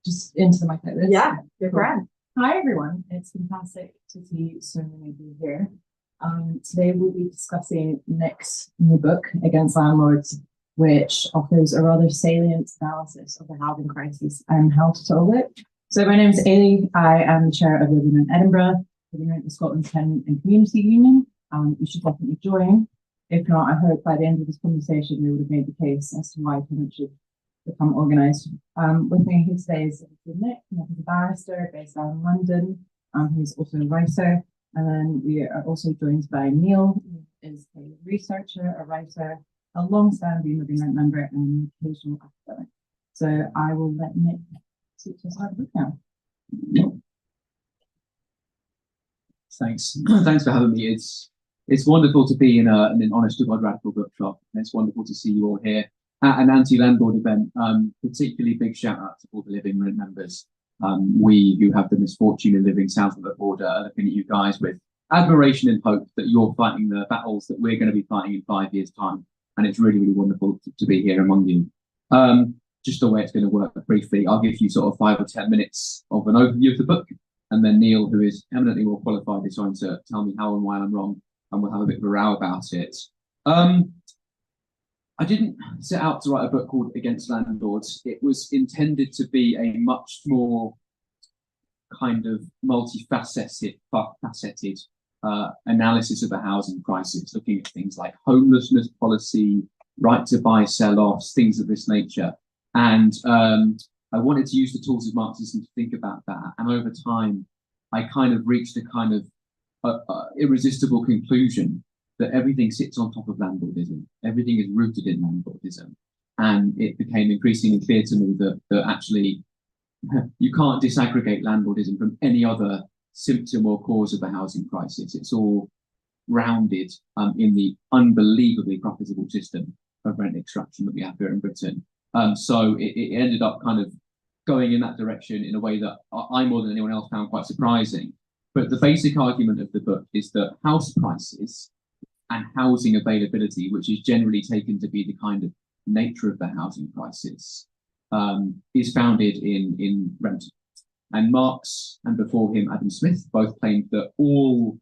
just into the mic like this? Yeah, you're grand. Hi everyone, it's fantastic to see so many of you here. Today we'll be discussing Nick's new book, Against Landlords, which offers a rather salient analysis of the housing crisis and how to solve it. So my name is Ailey. I am the chair of Living in Edinburgh, Living in Scotland's Tenant and Community Union. You should definitely join. If not, I hope by the end of this conversation we would have made the case as to why tenants should become organised. With me here today is Nick. Nick is a barrister based out in London. He's also a writer. And then we are also joined by Neil, who is a researcher, a writer, a long-standing Living Rent member, and an occasional academic. So I will let Nick teach us how to book now. Thanks. Thanks for having me. It's wonderful to be in an honest to God radical bookshop, and it's wonderful to see you all here at an anti-landlord event. Particularly big shout out to all the Living Rent members. We who have the misfortune of living south of the border are looking at you guys with admiration and hope that you're fighting the battles that we're going to be fighting in 5 years' time. And it's really, really wonderful to be here among you. Just the way it's going to work briefly, I'll give you sort of 5 or 10 minutes of an overview of the book. And then Neil, who is eminently more qualified, is going to tell me how and why I'm wrong. And we'll have a bit of a row about it. I didn't set out to write a book called Against Landlords. It was intended to be a much more kind of multifaceted analysis of the housing crisis, looking at things like homelessness policy, right to buy, sell-offs, things of this nature. And I wanted to use the tools of Marxism to think about that. And over time, I kind of reached a kind of irresistible conclusion that everything sits on top of landlordism. Everything is rooted in landlordism. And it became increasingly clear to me that actually you can't disaggregate landlordism from any other symptom or cause of the housing crisis. It's all grounded in the unbelievably profitable system of rent extraction that we have here in Britain. So it ended up kind of going in that direction in a way that I more than anyone else found quite surprising. But the basic argument of the book is that house prices and housing availability, which is generally taken to be the kind of nature of the housing crisis, is founded in rent. And Marx, and before him Adam Smith, both claimed that all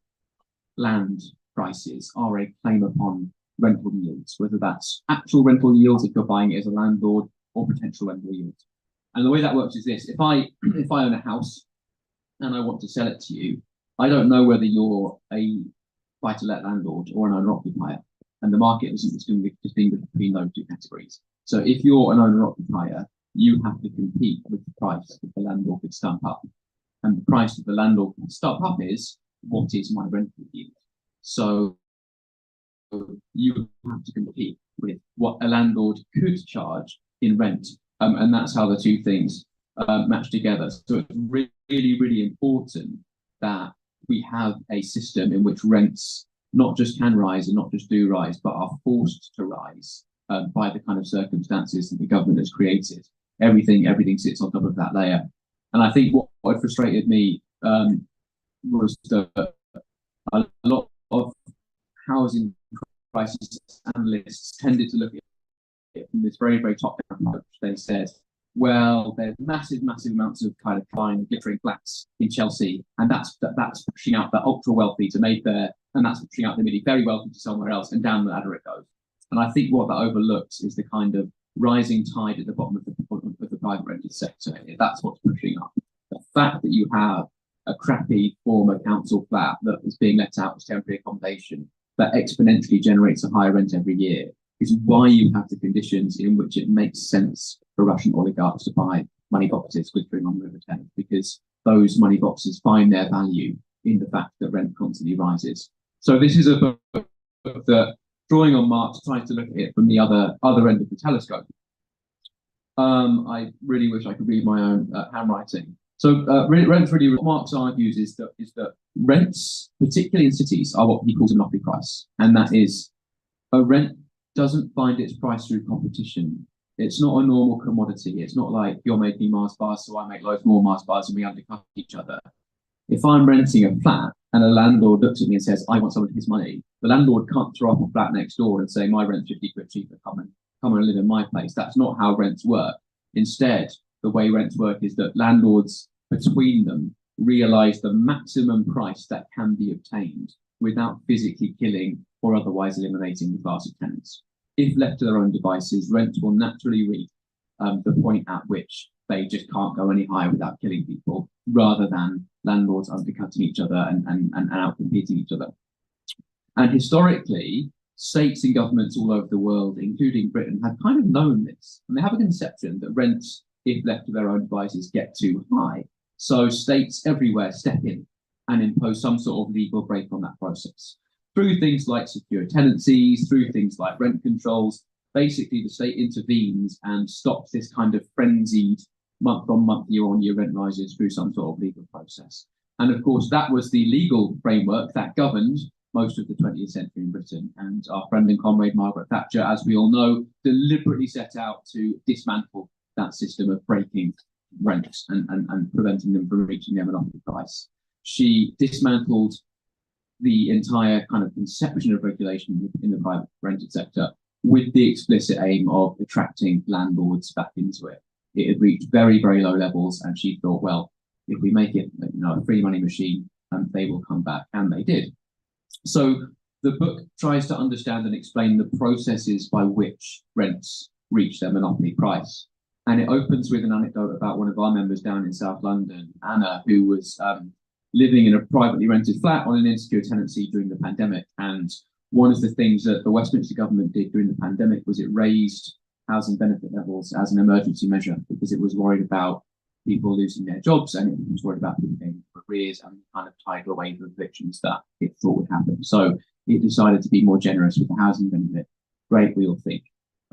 land prices are a claim upon rental yields, whether that's actual rental yields if you're buying it as a landlord, or potential rental yields. And the way that works is this: if I own a house and I want to sell it to you, I don't know whether you're a buy-to-let landlord or an owner-occupier, and the market doesn't distinguish between those two categories. So if you're an owner-occupier, you have to compete with the price that the landlord could stump up, and the price that the landlord can stump up is what is my rental yield. So you have to compete with what a landlord could charge in rent, and that's how the two things match together. So it's really, really important that we have a system in which rents not just can rise and not just do rise, but are forced to rise by the kind of circumstances that the government has created. Everything sits on top of that layer. And I think what frustrated me was that a lot of housing crisis analysts tended to look at it from this very, very top-down approach. They said, well, there's massive amounts of kind of fine glittering flats in Chelsea, and that's pushing out the ultra wealthy to make there, and that's pushing out the really very wealthy to somewhere else, and down the ladder it goes. And I think what that overlooks is the kind of rising tide at the bottom of the private rented sector. That's what's pushing up. The fact that you have a crappy former council flat that is being let out as temporary accommodation that exponentially generates a higher rent every year is why you have the conditions in which it makes sense for Russian oligarchs to buy money boxes glittering on River Thames, because those money boxes find their value in the fact that rent constantly rises. So this is a book that, drawing on Marx, tries to look at it from the other end of the telescope. I really wish I could read my own handwriting. So rents really, what Marx argues is that rents, particularly in cities, are what he calls a monopoly price, and that is a rent doesn't find its price through competition. It's not a normal commodity. It's not like you're making Mars bars, so I make loads more Mars bars and we undercut each other. If I'm renting a flat and a landlord looks at me and says, I want some of his money, the landlord can't throw up a flat next door and say, my rent's 50 quid cheaper, come and live in my place. That's not how rents work. Instead, the way rents work is that landlords between them realise the maximum price that can be obtained without physically killing or otherwise eliminating the class of tenants. If left to their own devices, rents will naturally reach the point at which they just can't go any higher without killing people, rather than landlords undercutting each other and outcompeting each other. And historically, states and governments all over the world, including Britain, have kind of known this. And they have a conception that rents, if left to their own devices, get too high. So states everywhere step in and impose some sort of legal brake on that process. Through things like secure tenancies, through things like rent controls, basically the state intervenes and stops this kind of frenzied month-on-month, year-on-year rent rises through some sort of legal process. And of course, that was the legal framework that governed most of the 20th century in Britain. And our friend and comrade Margaret Thatcher, as we all know, deliberately set out to dismantle that system of breaking rents and preventing them from reaching their monopoly price. She dismantled the entire kind of conception of regulation in the private rented sector with the explicit aim of attracting landlords back into it. It had reached very, very low levels, and she thought, well, if we make it a free money machine, they will come back, and they did. So the book tries to understand and explain the processes by which rents reach their monopoly price. And it opens with an anecdote about one of our members down in South London, Anna, who was living in a privately rented flat on an insecure tenancy during the pandemic. And one of the things that the Westminster government did during the pandemic was it raised housing benefit levels as an emergency measure, because it was worried about people losing their jobs, and it was worried about people getting arrears and kind of tidal wave of evictions that it thought would happen. So it decided to be more generous with the housing benefit. Great, we all think.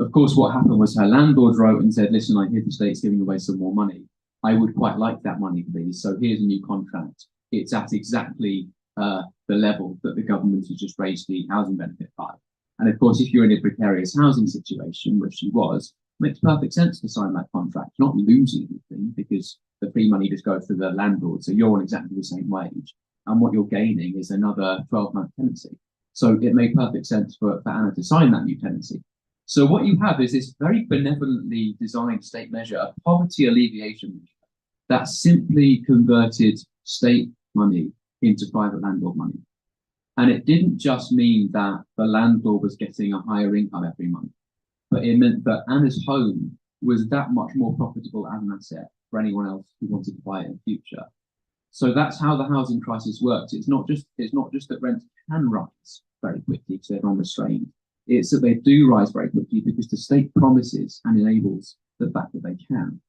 Of course, what happened was her landlord wrote and said, listen, I hear the state's giving away some more money. I would quite like that money, please. So here's a new contract. It's at exactly the level that the government has just raised the housing benefit by. And of course, if you're in a precarious housing situation, which she was, it makes perfect sense to sign that contract, not losing anything, because the free money just goes to the landlord. So you're on exactly the same wage. And what you're gaining is another 12-month tenancy. So it made perfect sense for Anna to sign that new tenancy. So what you have is this very benevolently designed state measure, a poverty alleviation measure, that simply converted state money into private landlord money. And it didn't just mean that the landlord was getting a higher income every month, but it meant that Anna's home was that much more profitable as an asset for anyone else who wanted to buy it in the future. So that's how the housing crisis works. It's not just that rents can rise very quickly because they're unrestrained. It's that they do rise very quickly because the state promises and enables the fact that they can.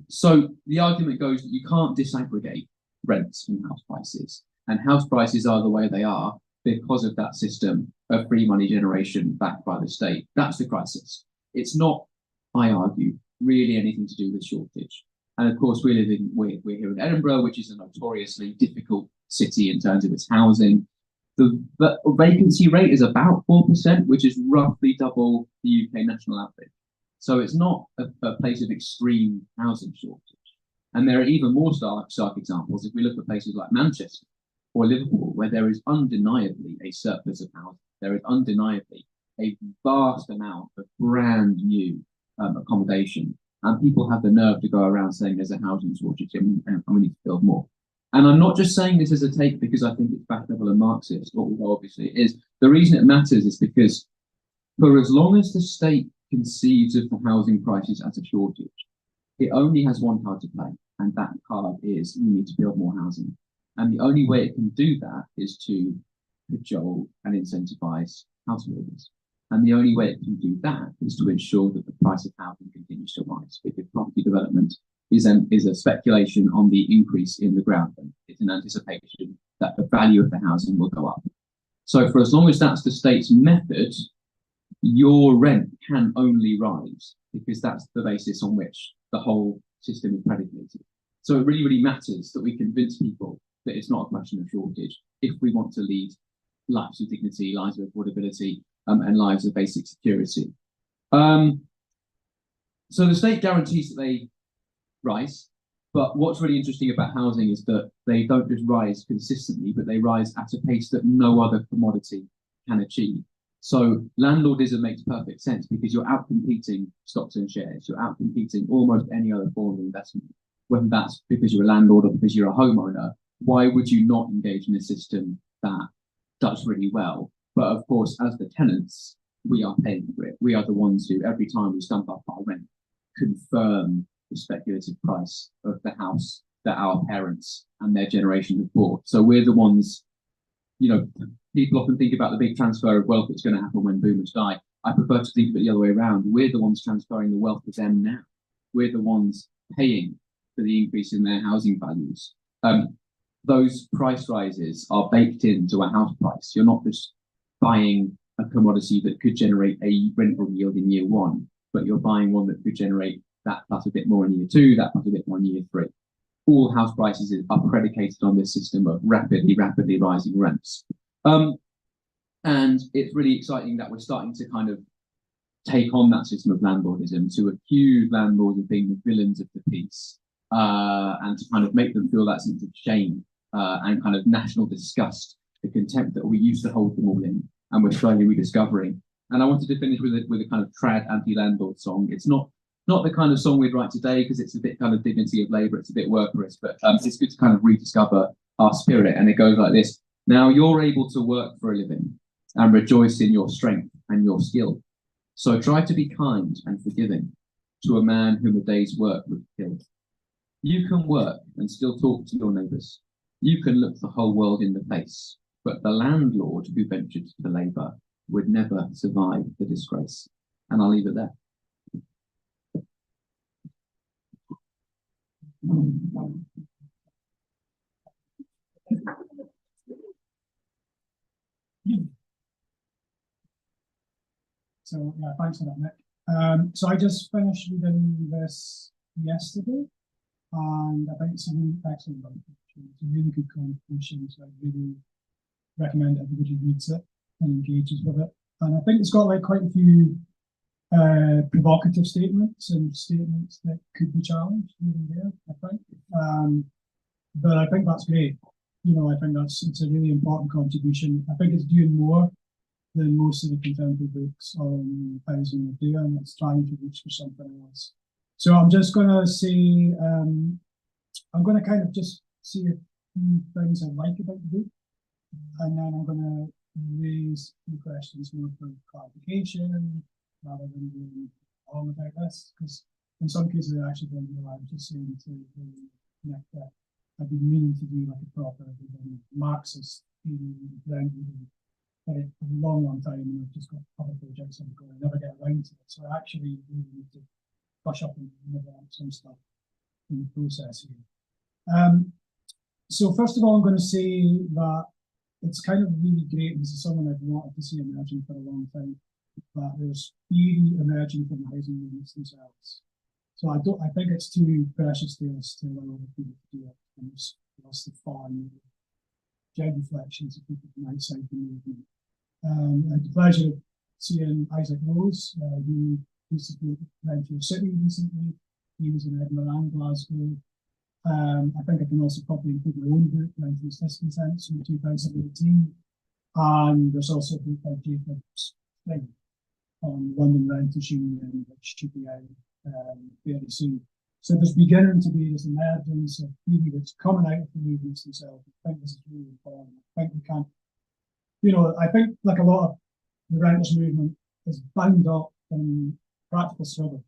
So the argument goes that you can't disaggregate rents from house prices, and house prices are the way they are because of that system of free money generation backed by the state. That's the crisis. It's not, I argue, really anything to do with shortage. And of course, we're here in Edinburgh, which is a notoriously difficult city in terms of its housing. The vacancy rate is about 4%, which is roughly double the UK national average. So it's not a place of extreme housing shortage. And there are even more stark examples if we look at places like Manchester or Liverpool, where there is undeniably a surplus of housing. There is undeniably a vast amount of brand new accommodation. And people have the nerve to go around saying there's a housing shortage and we need to build more. And I'm not just saying this as a take because I think it's backlevel and Marxist, although obviously it is. The reason it matters is because for as long as the state conceives of the housing crisis as a shortage, it only has one card to play, and that card is we need to build more housing. And the only way it can do that is to cajole and incentivize house builders. And the only way it can do that is to ensure that the price of housing continues to rise, because property development is a speculation on the increase in the ground rent. It's an anticipation that the value of the housing will go up. So for as long as that's the state's method, your rent can only rise because that's the basis on which the whole system is predicated. So it really, really matters that we convince people that it's not a question of shortage if we want to lead lives of dignity, lives of affordability, and lives of basic security. So the state guarantees that they rise, but what's really interesting about housing is that they don't just rise consistently, but they rise at a pace that no other commodity can achieve. So landlordism makes perfect sense because you're out competing stocks and shares. You're out competing almost any other form of investment, whether that's because you're a landlord or because you're a homeowner. Why would you not engage in a system that does really well? But of course, as the tenants, we are paying for it. We are the ones who, every time we stump up our rent, confirm the speculative price of the house that our parents and their generation have bought. So we're the ones, people often think about the big transfer of wealth that's going to happen when boomers die. I prefer to think of it the other way around. We're the ones transferring the wealth to them now. We're the ones paying for the increase in their housing values. Those price rises are baked into a house price. You're not just buying a commodity that could generate a rental yield in year one, but you're buying one that could generate that plus a bit more in year two, that plus a bit more in year three. All house prices are predicated on this system of rapidly rising rents. And it's really exciting that we're starting to kind of take on that system of landlordism, to accuse landlords of being the villains of the piece, and to kind of make them feel that sense of shame and kind of national disgust, the contempt that we used to hold them all in, and we're slowly rediscovering. And I wanted to finish with a kind of trad anti-landlord song. It's not the kind of song we'd write today because it's a bit kind of dignity of labour, it's a bit workerish, but it's good to kind of rediscover our spirit. And it goes like this: now you're able to work for a living and rejoice in your strength and your skill. So try to be kind and forgiving to a man whom a day's work would kill. You can work and still talk to your neighbours. You can look the whole world in the face, but the landlord who ventured to labour would never survive the disgrace. And I'll leave it there. So yeah, thanks for that, Nick. So I just finished reading this yesterday, and I think it's a really excellent book. It's a really good contribution, so I really recommend everybody reads it and engages with it. And I think it's got like quite a few provocative statements and statements that could be challenged even there, I think. But I think that's great. I think it's a really important contribution. I think it's doing more than most of the contemporary books on housing are doing. It's trying to reach for something else. So I'm just going to say, I'm going to kind of just see a few things I like about the book, and then I'm going to raise a few questions more for clarification rather than being on about this, because in some cases I actually don't know. I'm just saying to Nick that I've been meaning to do like a proper Marxist theory for a long time, and I've just got other projects I'm going to never get around to it. So I actually really need to brush up and develop some stuff in the process here. So first of all, I'm going to say that it's kind of really great, and this is something I've wanted to see emerging for a long time, that there's theory emerging from the housing movements themselves. So I think it's too precious to us to allow other people to do it, and it's the fun, genuflections of people from outside the movement. I had the pleasure of seeing Isaac Rose, who used to be at Rental City recently. He was in Edinburgh and Glasgow. I think I can also probably include my own book, Rental's Discontents, from 2018. And there's also a book by Jacob Spring on London Rental Union, which should be out fairly soon. So there's beginning to be this emergence of theory that's coming out of the movements themselves. I think this is really important. I think we can't, I think like a lot of the renters movement is bound up in practical struggle,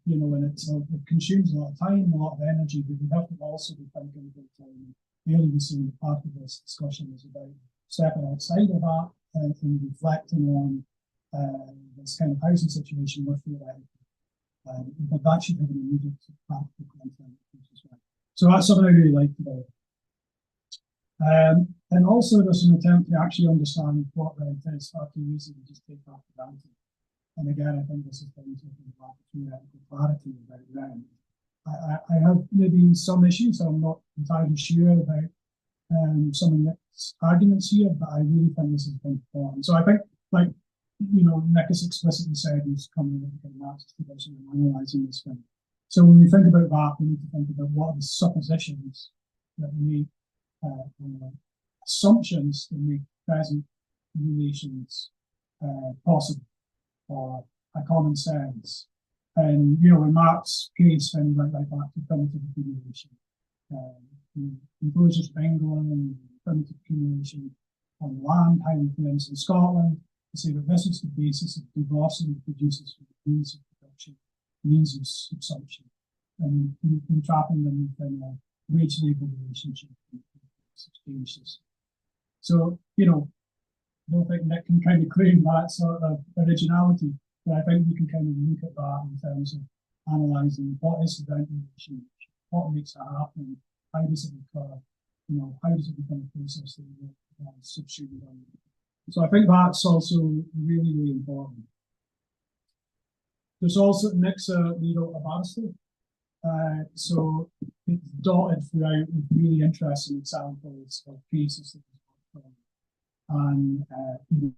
and it consumes a lot of time, a lot of energy, but we have to also be thinking about time. Really, we see part of this discussion is about stepping outside of that and reflecting on this kind of housing situation we're feeling. But that should have an immediate practical content as well. So that's something I really liked about it. And also there's an attempt to actually understand what rent is far too easy to just take that for granted. And again, I think this is things that we have theoretical clarity about rent. I have maybe some issues. I'm not entirely sure about some of Nick's arguments here, but I really think this is important. So I think, like, Nick has explicitly said he's coming with a Marxist tradition and analysing this thing. So when we think about that, we need to think about what are the suppositions that we make, assumptions that make present relations possible, or a common sense. And you know, in Marx case, and right back to primitive accumulation, enclosures of England, primitive accumulation on land, highly famous in Scotland, to say that this is the basis of divorcing the producers from the means of production, means of consumption, and entrapping them within a wage labor relationship and exchange system. So, you know, I don't think Nick can kind of claim that sort of originality, but I think we can kind of look at that in terms of analysing what is the rent relationship, what makes it happen, how does it occur, you know, how does it become a process that we subsumed on. So I think that's also really, really important. There's also Nick's legal a barrister. So it's dotted throughout with really interesting examples of cases that we've worked on. And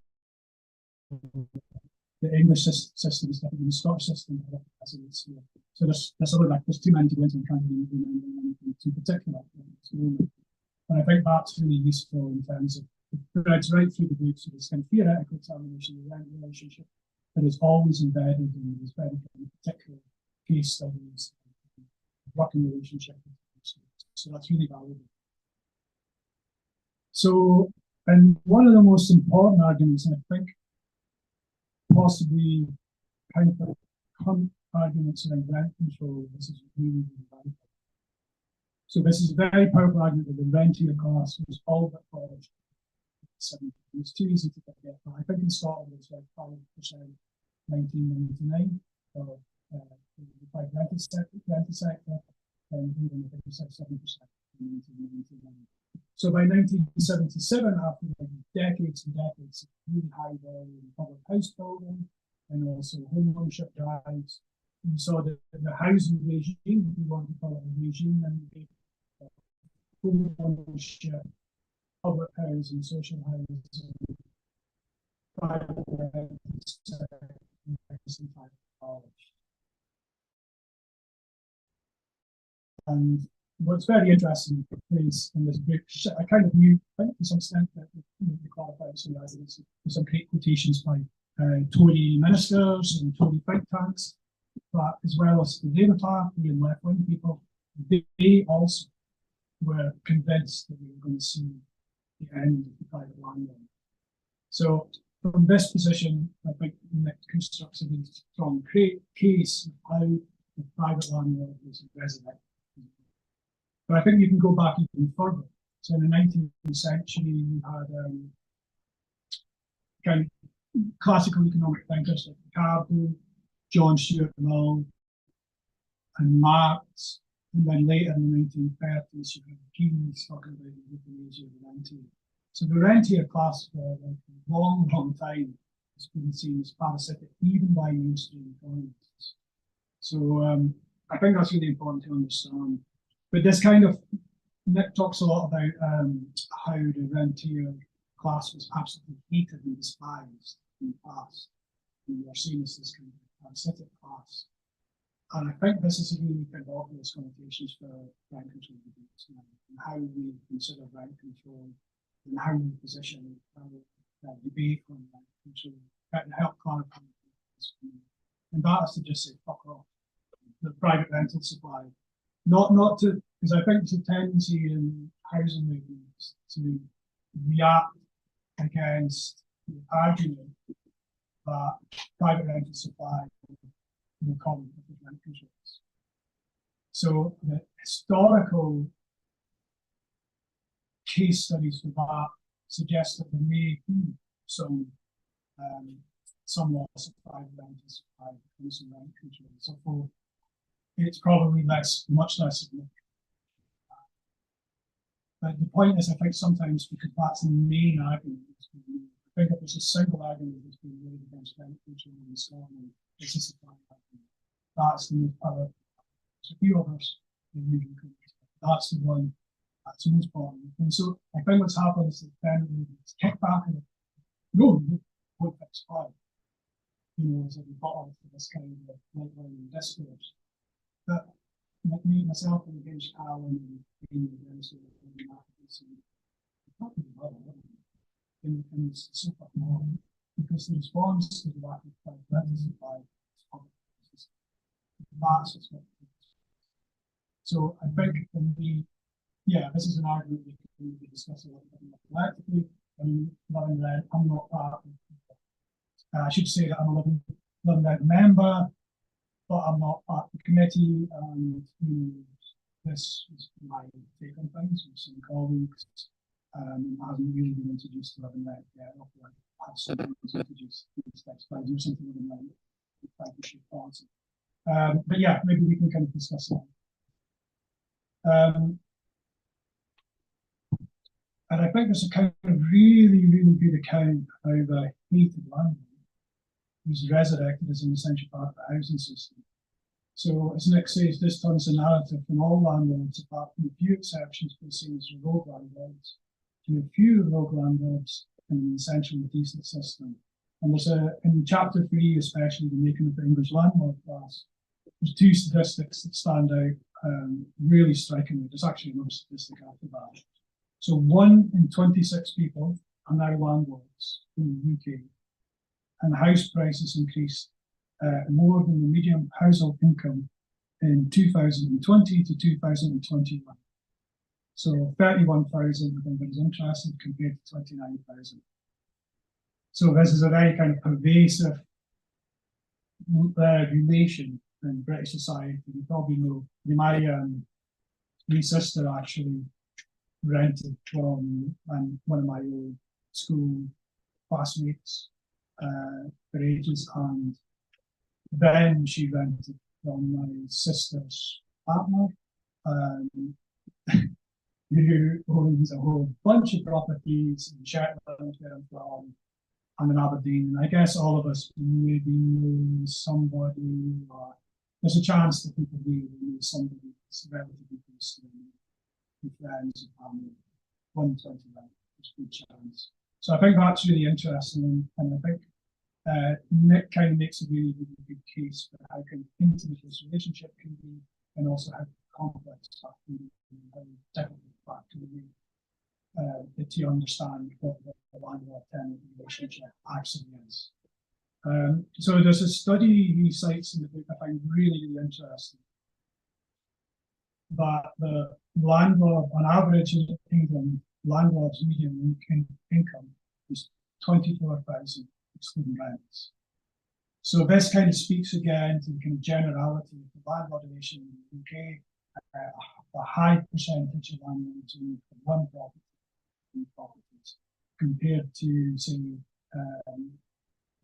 the English system is different than the Scottish system. So there's too many to go into, and trying to remember in particular. And I think that's really useful in terms of it threads right through the groups of this kind of theoretical examination of the rent relationship that is always embedded in these very kind of particular case studies, working relationship. So that's really valuable. So, and one of the most important arguments, and I think possibly kind of current arguments around rent control, this is really, really valuable. So this is a very powerful argument that the rentier class was all but abolished. It's too easy to forget, but I think in Scotland it's like 5% 1999 for the private rental sector, and even I think it's like 7% in 1999. So by 1977, after like decades and decades of really high volume public house building and also home ownership drives, we saw that the housing regime, if we want to call it a regime, and home ownership, public housing, social housing, private rental and what's very interesting is in this book, I kind of knew, I think to some extent, that the qualified some residents, some great quotations by Tory ministers and Tory think tanks, but as well as the Labour Party and left-wing people, they also were convinced that we were going to see the end of the private landlord. So from this position, I think Nick constructs a really strong case of how the private landlord was resurrected. But I think you can go back even further. So in the 19th century, you had kind of classical economic thinkers like Ricardo, John Stuart Mill, and Marx. And then later in the 1930s, you had Keynes talking about the euthanasia of the rentier. So the rentier class for a long, long time has been seen as parasitic, even by mainstream economists. So I think that's really important to understand. But this kind of, Nick talks a lot about how the rentier class was absolutely hated and despised in the past. And we're seen as this kind of parasitic class. And I think this is a really kind of obvious connotations for rent control debates now, and how we consider rent control and how we position our debate on rent control to help clarify this. And that is to just say, fuck off. The private rental supply. Not to, because I think there's a tendency in housing movements to react against the argument that private rental supply will come with rent controls. So the historical case studies for that suggest that there may be some loss of private rental supply because of rent controls. So for it's probably much less significant. But the point is, I think sometimes because that's the main argument, I think if there's a single argument that's being made against rent control in Scotland, it's a supply argument. That's the most powerful. There's a few others in moving countries. That's the one that's the most important. And so I think what's happened is that then it's kicked back and no, won't fix supply. You know, as a rebuttal to this kind of right-wing discourse. But like me, myself, and against Alan and being the minister and it's so far more. because the response to the lack of private supply is public. That's what's what. So I think for me, yeah, this is an argument we can discuss a little bit more collectively. And Loving Rent, I'm not part of. I should say that I'm a Loving Rent member, but I'm not part of the committee. And this is my take on things with some colleagues. I haven't really been introduced to Loving Rent yet. I have someone who's introduced these things, but I do something Loving Rent. But yeah, maybe we can kind of discuss that. And I think there's a kind of really, really good account of how the hated landlord was resurrected as an essential part of the housing system. So, as Nick says, this turns the narrative from all landlords, apart from a few exceptions for the same as rogue landlords, to a few rogue landlords in an essential and decent system. And there's in chapter 3, especially the making of the English landlord class, there's two statistics that stand out really strikingly. There's actually another statistic after that. So 1 in 26 people are now landlords in the UK, and house prices increased more than the median household income in 2020 to 2021. So 31,000, I think, is interested compared to 29,000. So this is a very kind of pervasive relation in British society. You probably know my sister actually rented from one of my old school classmates for ages, and then she rented from my sister's partner, who owns a whole bunch of properties in Shetland, where I'm from, and in Aberdeen. And I guess all of us maybe know somebody, or there's a chance that people really know somebody that's relatively close to them, friends and family. 121, there's a good chance. So I think that's really interesting, and I think Nick kind of makes a really, really good case for how kind of intimate this relationship can be, and also how complex stuff can be, and how difficult that can be to understand what the landlord-tenant relationship actually is. So there's a study he cites in the book I find really, really interesting, that the landlord, on average in England, landlord's median income is 24,000, excluding rents. So this kind of speaks again to the kind of generality of the landlord relation in the UK. A high percentage of landlords own one property, properties, compared to, say,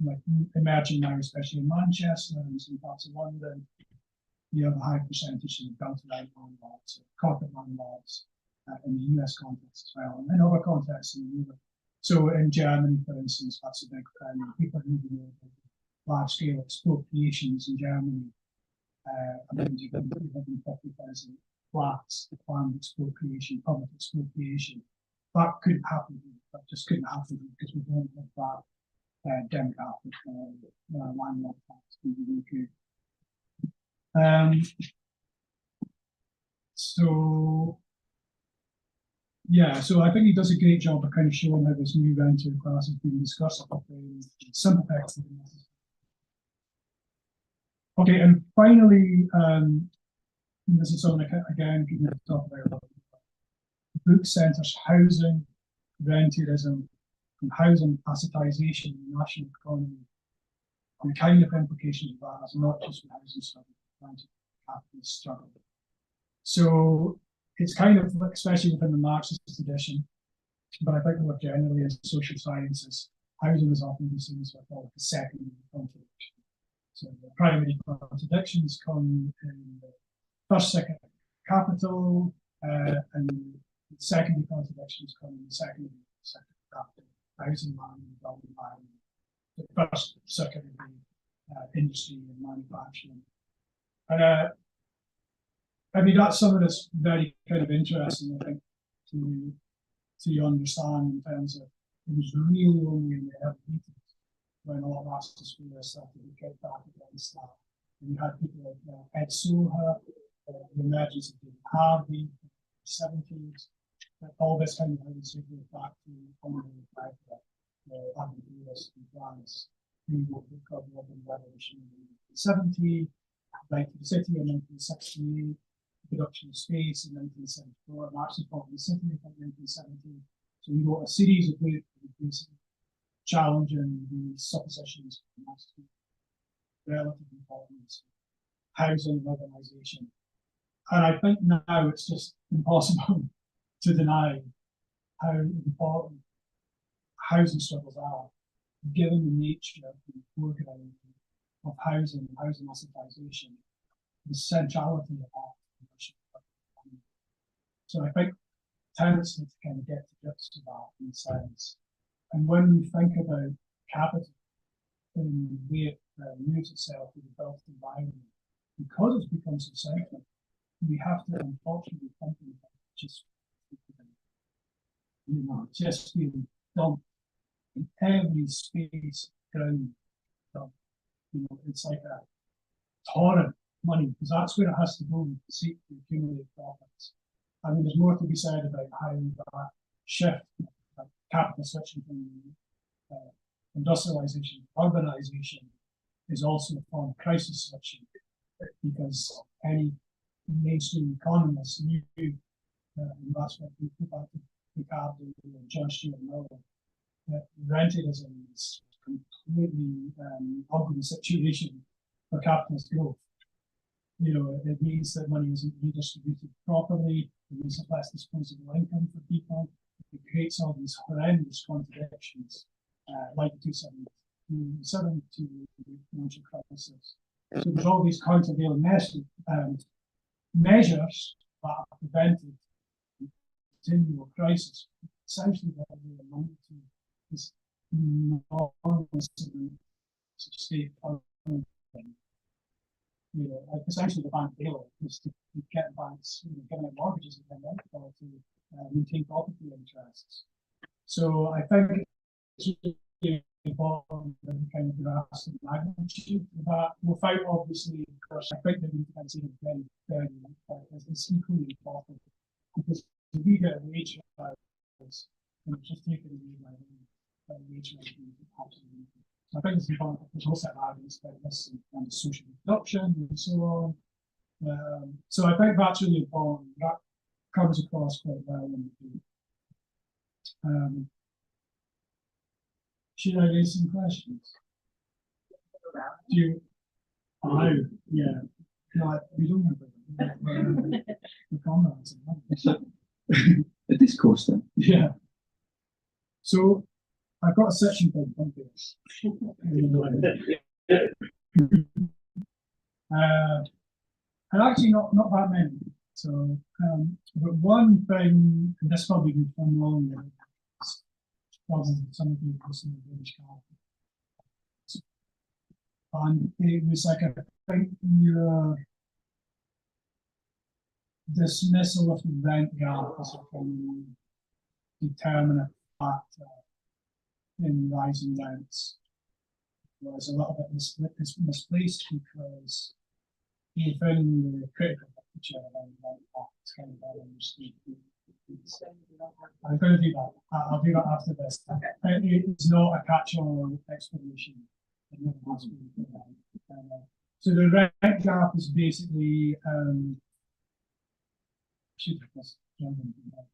like emerging now, especially in Manchester and some parts of London. You have a high percentage of built-to-rent landlords, corporate landlords, in the US context as well, and in other contexts in Europe. So in Germany, for instance, that's a big thing. People who know large-scale expropriations in Germany, 150,000 flats, planned expropriation, public expropriation. That couldn't happen. That just couldn't happen because we don't have that demographic landlord tax in the UK. So yeah, so I think he does a great job of kind of showing how this new renter class is being discussed. Sympathetic. Okay, and finally, this is something again we can talk about. Book centres housing, rentierism, and housing assetization in the national economy, and the kind of implications of that, as not just for housing struggle, but capitalist struggle. So it's kind of, especially within the Marxist tradition, but I think more generally in social sciences, housing is often seen as what I call the secondary contradiction. So the primary contradictions come in the first, second capital, and the secondary contradictions come in the secondary capital, housing land, building land, the first, secondary industry and manufacturing. And I mean, that's something that's very kind of interesting, I think, to understand in terms of it was really only in the early 80s when a lot of artists started to get back against that. And you had people like Ed Soha, the emergence of David Harvey, the 70s, all this kind of housing goes back to ongoing private. advantageous in France. We will recover the revolution in 1970, right to the city in 1968, production of space in 1974, March and Fall in the City in 1970. So we wrote a series of books challenging the suppositions of relative importance, housing urbanization. And I think now it's just impossible to deny how important housing struggles are, given the nature of the foreground of housing assetization, the centrality of that. So I think tenants need to kind of get to grips with that in a sense. And when we think about capital in the way it moves itself in the built environment, because it's become so central, we have to unfortunately think about just being dumped in every space ground. It's like a torrent money, because that's where it has to go to seek to accumulate profits. I mean, there's more to be said about how that shift, capital switching from industrialization to urbanization, is also a form of crisis switching, because any mainstream economists knew, and that's what we put back to Ricardo and John Stuart Mill, that rentism is a completely ugly situation for capitalist growth. It means that money isn't redistributed properly, it means less disposable income for people, it creates all these horrendous contradictions, like the 2007 financial crisis. So there's all these countervailing measures that have prevented continual crisis. Essentially, what we amount to is enormous state funding. Essentially the bank bailout is to get banks giving out mortgages and to maintain property interests. So I think it's really important that we kind of grasp the magnitude of that. Without obviously, of course, I think that we can see it very, it's equally important, because if we get a wage rise, and it's just taken away by wage rise, absolutely. So I think it's important that there's also arguments about this and social reproduction and so on. So I think that's really important. That comes across quite well in the book. Should I raise some questions? Do you? Oh, yeah. No, we don't have the comments. A discourse then. Yeah. So I've got a section called Bumpers. And actually not that many. So, but one thing, and this probably been from long, probably some of you listen to the British and it was like I think your dismissal of the rent gap as a determinant factor in rising rents was a little bit misplaced, because even the critical picture around rent gap is kind of well understood. I'm going to do that. I'll do that after this. It's not a catch-all explanation. So the rent gap is basically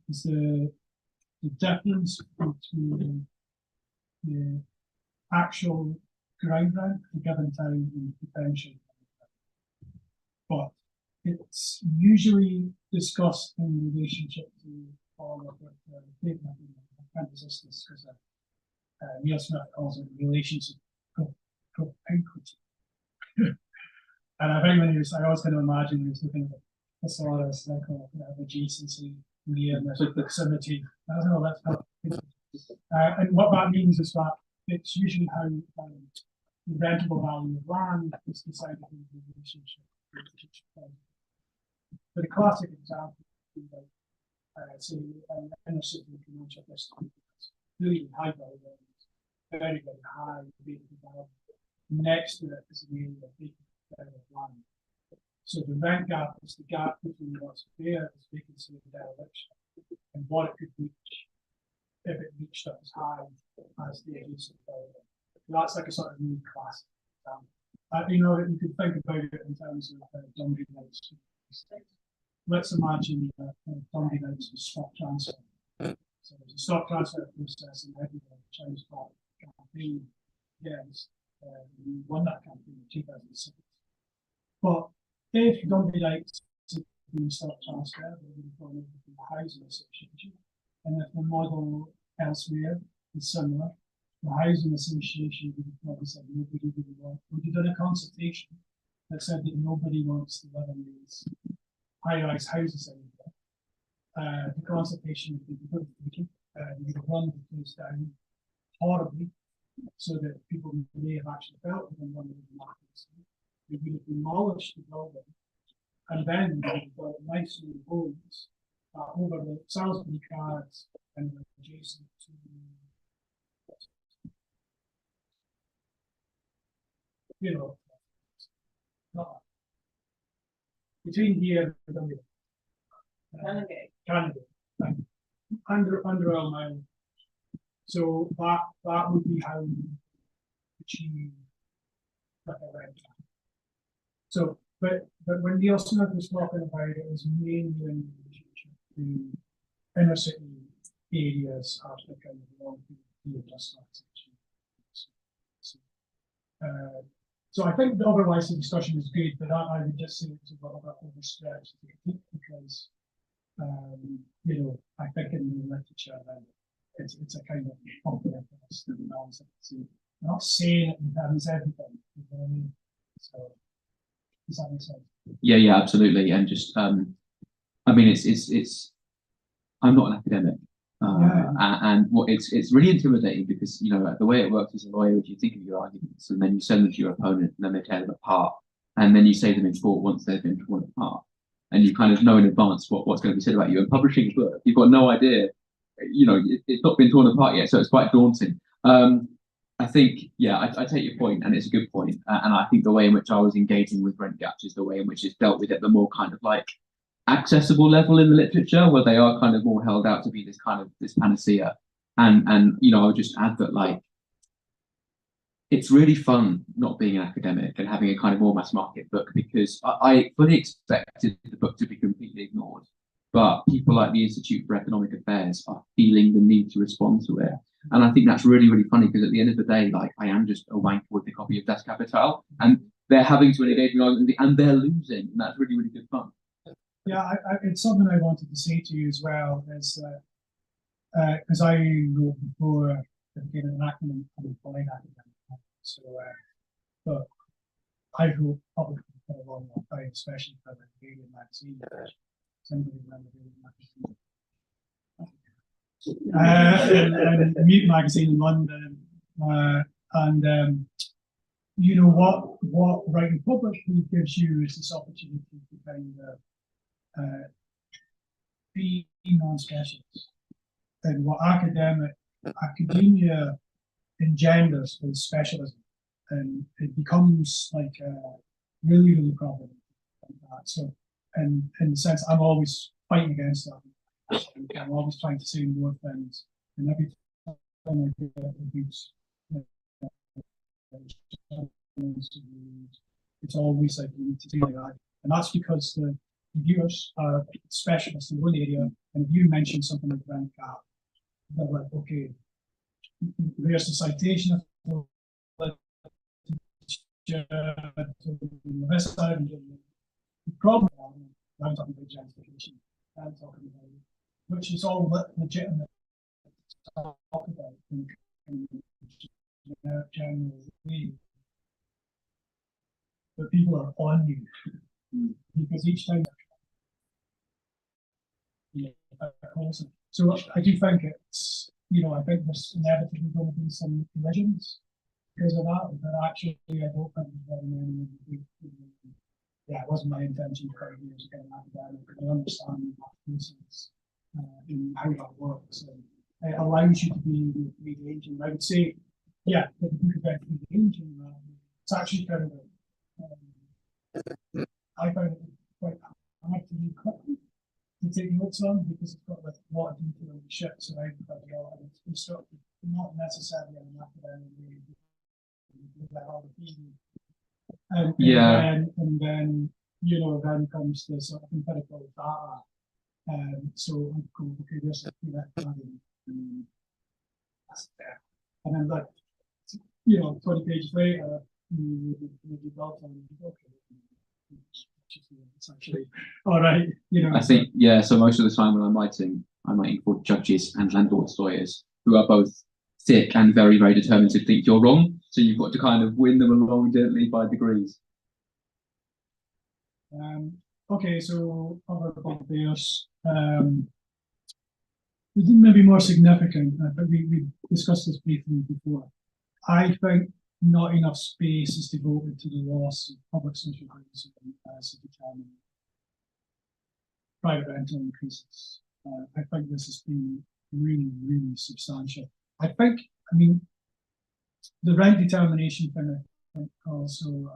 it's the difference between the actual ground rent at a given time and the potential. But it's usually discussed in relationship to all of the apprentices, because Neil Smith calls it relations of propinquity. And I think I always kind of imagine this looking at the thesaurus, like of adjacency, nearness, proximity. I don't know, that's how. And what that means is that it's usually how the rentable value of land is decided in relationship to each other. But a classic example would be like, say, an inner city in commercial district, really high value, very, very high value. Next to it is an area of vacant land. So the rent gap is the gap between what's there as vacancy and dereliction and what it could reach. if it reached as high as the adjacent building. That's like a sort of new class. You know, you could think about it in terms of Dundee Knights. Let's imagine that Dundee Knights was stock transfer. So there's a stock transfer process in everywhere. Chinese campaign, yes, we won that campaign in 2006. But if Dundee Knights had been stock transfer, they would have gone over to the housing association. And if the model elsewhere is similar, the housing association would have probably said nobody really wants. Would have done a consultation that said that nobody wants to live in these high-rise houses anymore. The consultation would be good. You would have run the place down horribly, so that people may have actually felt within one of the markets. They would have demolished the building, and then they would have built nice new homes over the Salisbury cards and adjacent to. You know, not between here and Canada, under our mile. So that would be how we achieve like a red cap. So, but when Neil Smith was talking about it, it was mainly in relationship to inner city areas after kind of long period of so I think the otherwise the discussion is good, but I would just say it's a little bit overstretched because you know, I think in the literature that it's a kind of comprehensive analysis. I'm not saying it determines everything, you know what I mean? So does that make sense? Yeah, absolutely. And just I mean it's I'm not an academic. And what it's really intimidating because you know the way it works as a lawyer is you think of your arguments and then you send them to your opponent and then they tear them apart and then you say them in court once they've been torn apart and you kind of know in advance what's going to be said about you. And publishing a book, you've got no idea, you know, it's not been torn apart yet, so it's quite daunting. I think I take your point and it's a good point, and I think the way in which I was engaging with rent gaps is the way in which it's dealt with at the more kind of like accessible level in the literature where they are kind of more held out to be this kind of this panacea. And you know, I would just add that like it's really fun not being an academic and having a kind of more mass market book because I fully expected the book to be completely ignored, but people like the Institute for Economic Affairs are feeling the need to respond to it. And I think that's really, really funny because at the end of the day, like I am just a wank with the copy of Das Kapital and they're having to engage in argument and they're losing, and that's really, really good fun. Yeah, it's something I wanted to say to you as well, is that because I wrote before I became an academic, unemployed academic, so but I wrote publicly for a long time, especially for the Daily magazine. Somebody remember Daily magazine? And Mute magazine in London, and you know what writing publicly gives you is this opportunity to kind of be non-specialist, and what academia engenders is specialism, and it becomes like really, really problematic like that. So, and in the sense, I'm always fighting against that. I'm always trying to say more things, and every time I get abuse, it's always like you need to do that, and that's because the reviewers are specialists in one area, and if you mention something like rent cap, they're like, okay, there's the citation of this side. The problem, I'm talking about gentrification, I'm talking about, which is all legitimate to talk about in general way. But people are on you because each time. So I do think it's, you know, I think there's inevitably going to be some collisions because of that, but actually I don't think there's very many. Yeah, it wasn't my intention to kind of years ago academic, but I understand that process and how that works. And it allows you to be engaging. I would say, yeah, that the book about engaging, it's actually kind of I found it quite hard to read quickly to take notes on because it's got like lot of detail and shit, so I covered a lot, and it's sort of not necessarily an academic way that all the theory. And then, you know, then comes the sort of empirical data. So I go, okay, this is and that's there. And then like, you know, 20 pages later, you built on, okay, it's actually all right, you know. I think, yeah, so most of the time when I'm writing for judges and landlords lawyers who are both thick and very, very determined to think you're wrong. So you've got to kind of win them along gently by degrees. Okay, so other bugbears. Maybe more significant, but we discussed this briefly before. I think not enough space is devoted to the loss of public social housing as a determinant. Private rental increases. I think this has been really, really substantial. I mean, the rent determination thing, I think also,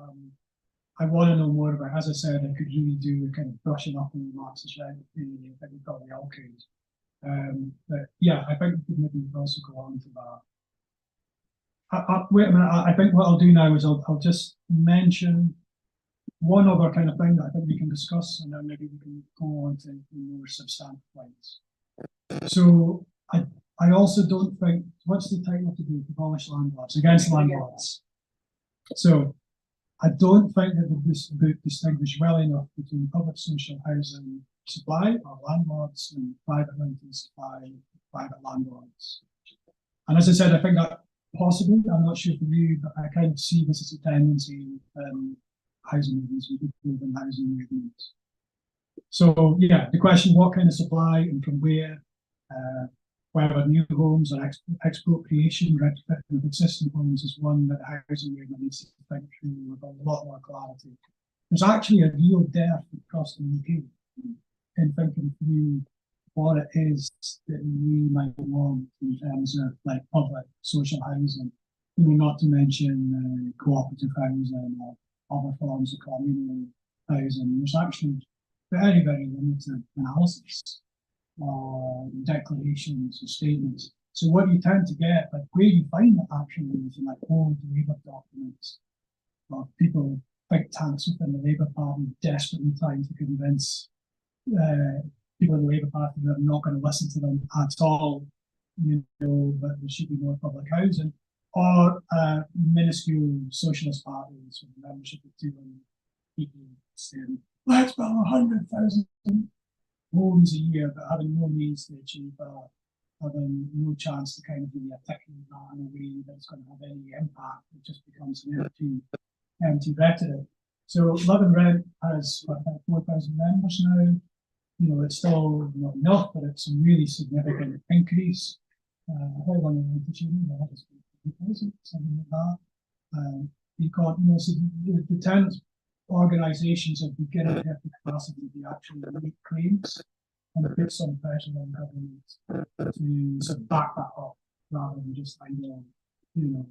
I want to know more about. As I said, I could really do a kind of brushing up on the Marxist rent theory. I think we probably all could. But yeah, I think we could maybe also go on to that. Wait a minute, I think what I'll do now is I'll just mention one other kind of thing that I think we can discuss, and then maybe we can go on to more substantive points. So I also don't think, what's the title of the book? Abolish Landlords, Against Landlords. So I don't think that this book distinguishes well enough between public social housing supply, or landlords, and private rental supply, private landlords. And as I said, I think that possibly, I'm not sure for you, but I kind of see this as a tendency in housing movements, in housing movements. So yeah, the question, what kind of supply and from where, whether new homes or expropriation, retrofitting of existing homes is one that housing movement needs to think through with a lot more clarity. There's actually a real dearth across the UK in thinking through what it is that we might want in terms of like public social housing, not to mention cooperative housing or other forms of communal housing. There's actually very, very limited analysis or declarations or statements. So what you tend to get, like where you find that actually is in like old Labour documents of people, think tanks within the Labour Party desperately trying to convince people in the Labour Party that are not going to listen to them at all, you know, that there should be more public housing, or minuscule socialist parties with membership of 2 million people saying, let's build 100,000 homes a year, but having no means to achieve that, having no chance to kind of really articulate that in a way that's going to have any impact. It just becomes an empty rhetoric. So Love and Rent has about 4,000 members now. You know, it's still not enough, but it's a really significant increase. How long have we achieved that? Something like that. You've got, you know, so the tenant organisations are beginning to have the capacity to actually make claims and put some pressure on government to sort of back that up rather than just idle, you know,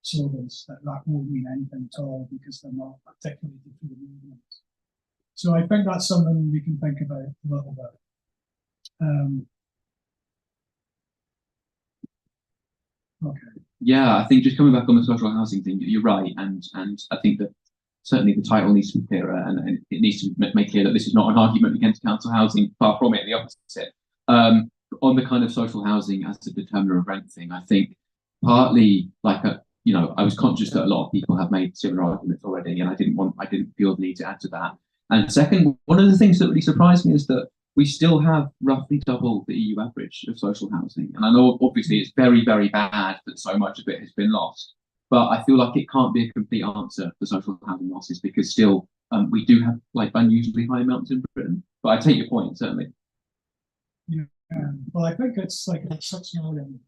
slogans that won't mean anything at all because they're not articulated through the movement. So I think that's something we can think about a little bit. Okay. Yeah, I think just coming back on the social housing thing, you're right, and I think that certainly the title needs to be clearer, and it needs to make clear that this is not an argument against council housing. Far from it, the opposite. On the kind of social housing as a determiner of rent thing, I think partly like you know, I was conscious that a lot of people have made similar arguments already, and I didn't feel the need to add to that. And second, one of the things that really surprised me is that we still have roughly double the EU average of social housing. And I know obviously it's very, very bad that so much of it has been lost, but I feel like it can't be a complete answer for social housing losses because still we do have like unusually high amounts in Britain. But I take your point, certainly. Yeah, well, I think it's like 6 million.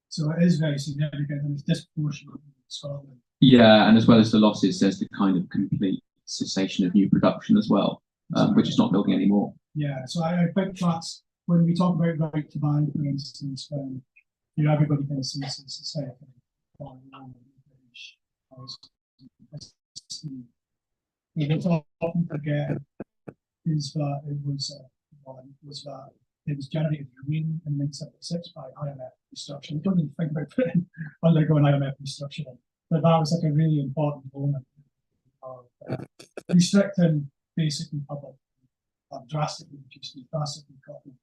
So it is very significant and it's disproportionate in Scotland. Yeah, and as well as the losses, there's the kind of complete cessation of new production as well, which is not building anymore. Yeah, so I think that's when we talk about right to buy, for instance, you know, everybody kind of sees this as a we often forget is that it was generated in 1976 by IMF restructuring. We don't even think about undergoing IMF restructuring, but that was like a really important moment of restricting basically public, drastically reducing drastically cutting.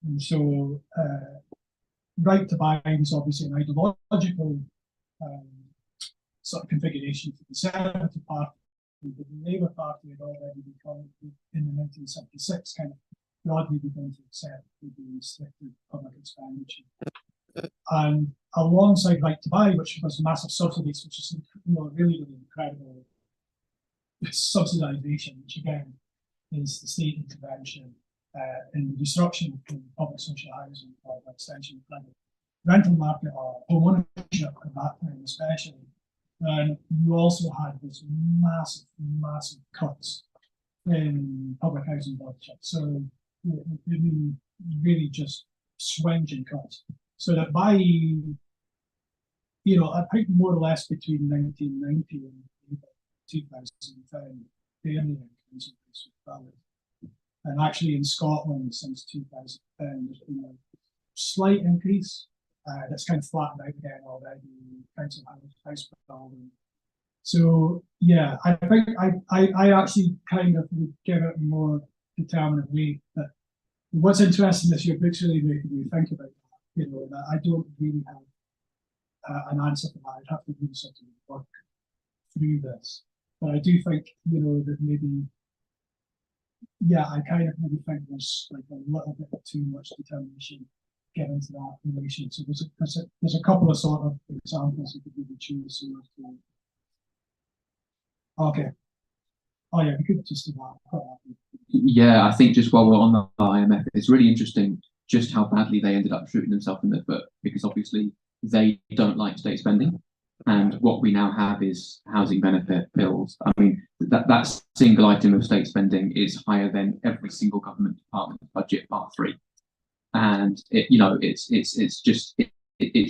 And so right to buy is obviously an ideological sort of configuration for the Conservative Party. The Labour Party had already become, in the 1976, kind of broadly begun to accept the restricted public expenditure. And alongside right to buy, which was massive subsidies, which is really, really incredible subsidisation, which again is the state intervention in the disruption of public social housing or by extension of the rental market or home ownership at that time especially. And you also had this massive cuts in public housing budget. So I mean, really just swinging cuts. So that by, I think more or less between 1990 and 2010, the earning increase was valid. And actually in Scotland since 2010, there's been a slight increase. That's kind of flattened out again already in council house building. So yeah, I think I actually kind of would give it more determinate weight. That what's interesting is your book's really making me think about that. That I don't really have an answer for that. I'd have to do sort of work through this. But I do think, that maybe, I kind of maybe think there's like a little bit too much determination get into that relation. So there's a couple of sort of examples you could maybe choose. Okay. Oh yeah, we could just do that. Yeah, I think just while we're on the IMF, it's really interesting just how badly they ended up shooting themselves in the foot, because obviously they don't like state spending. And what we now have is housing benefit bills. I mean, that single item of state spending is higher than every single government department budget, bar 3. And it's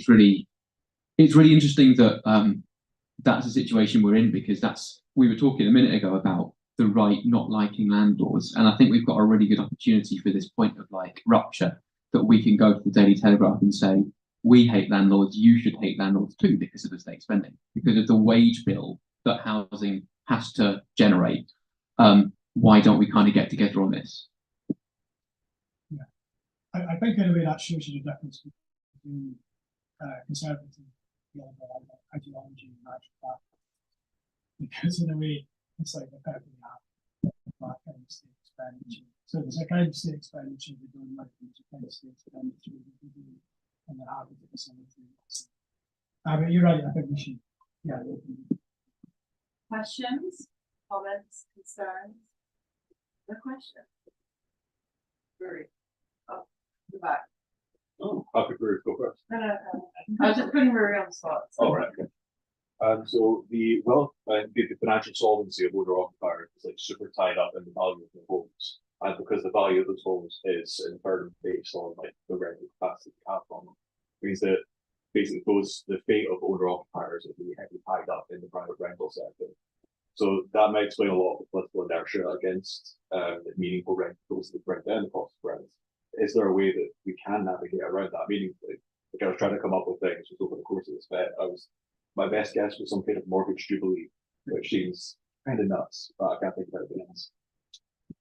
really interesting that that's the situation we're in, because we were talking a minute ago about the right not liking landlords, and I think we've got a really good opportunity for this point of like rupture, that we can go to the Daily Telegraph and say, we hate landlords, you should hate landlords too, because of the state spending, because of the wage bill that housing has to generate. Why don't we kind of get together on this? I think in a way that shows you the difference between conservative ideology and actual fact. Because in a way, it's like a perfectly that kind of state expenditure. So there's a kind of state expenditure we don't like, there's a kind of state expenditure we do, and they're happy to facilitate. But you're right, I think we should, Questions, comments, concerns? The question. Very. The back. Oh, happy for go first. No. I was just putting Marie on the spot. All right. So the wealth and the financial solvency of owner occupiers is like super tied up in the value of their homes, and because the value of those homes is inferred based on like the rental capacity they have from them, means that basically the fate of owner occupiers is really heavily tied up in the private rental sector. So that might explain a lot of the political inertia against meaningful rentals that bring down the cost of rent. Is there a way that we can navigate around that meaningfully? Like I was trying to come up with things just over the course of this bet. My best guess was some kind of mortgage jubilee, which seems kind of nuts, but I can't think of anything else.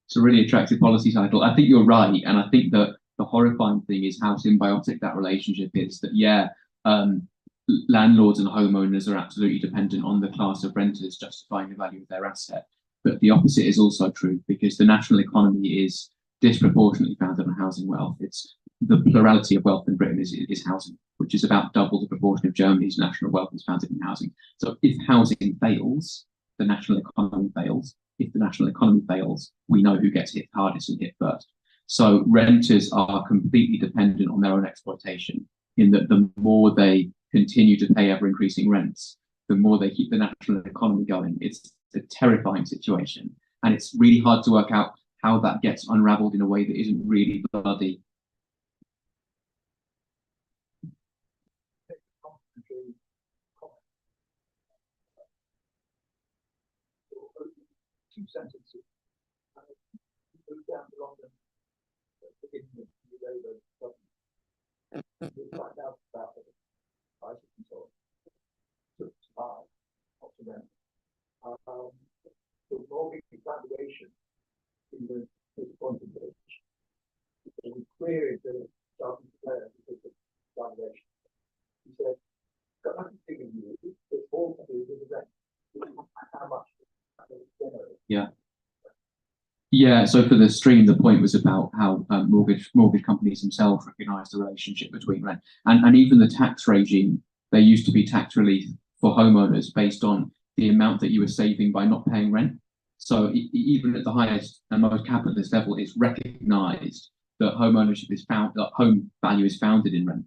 It's a really attractive policy title. I think you're right, and I think that the horrifying thing is how symbiotic that relationship is. That landlords and homeowners are absolutely dependent on the class of renters justifying the value of their asset, but the opposite is also true, because the national economy is disproportionately founded on housing wealth. It's the plurality of wealth in Britain is housing, which is about double the proportion of Germany's national wealth is founded in housing. So if housing fails, the national economy fails. If the national economy fails, we know who gets hit hardest and hit first. So renters are completely dependent on their own exploitation, in that the more they continue to pay ever increasing rents, the more they keep the national economy going. It's a terrifying situation, and it's really hard to work out how that gets unraveled in a way that isn't really bloody. Two sentences. the disappointed village. We queried the starting player because of valuation. He said, got nothing to do with you, it's all to do with the rent. How much? Yeah. Yeah, so for the stream, the point was about how mortgage companies themselves recognise the relationship between rent and even the tax regime. There used to be tax relief for homeowners based on the amount that you were saving by not paying rent. So even at the highest and most capitalist level, it's recognised that home ownership is found, that home value is founded in rent.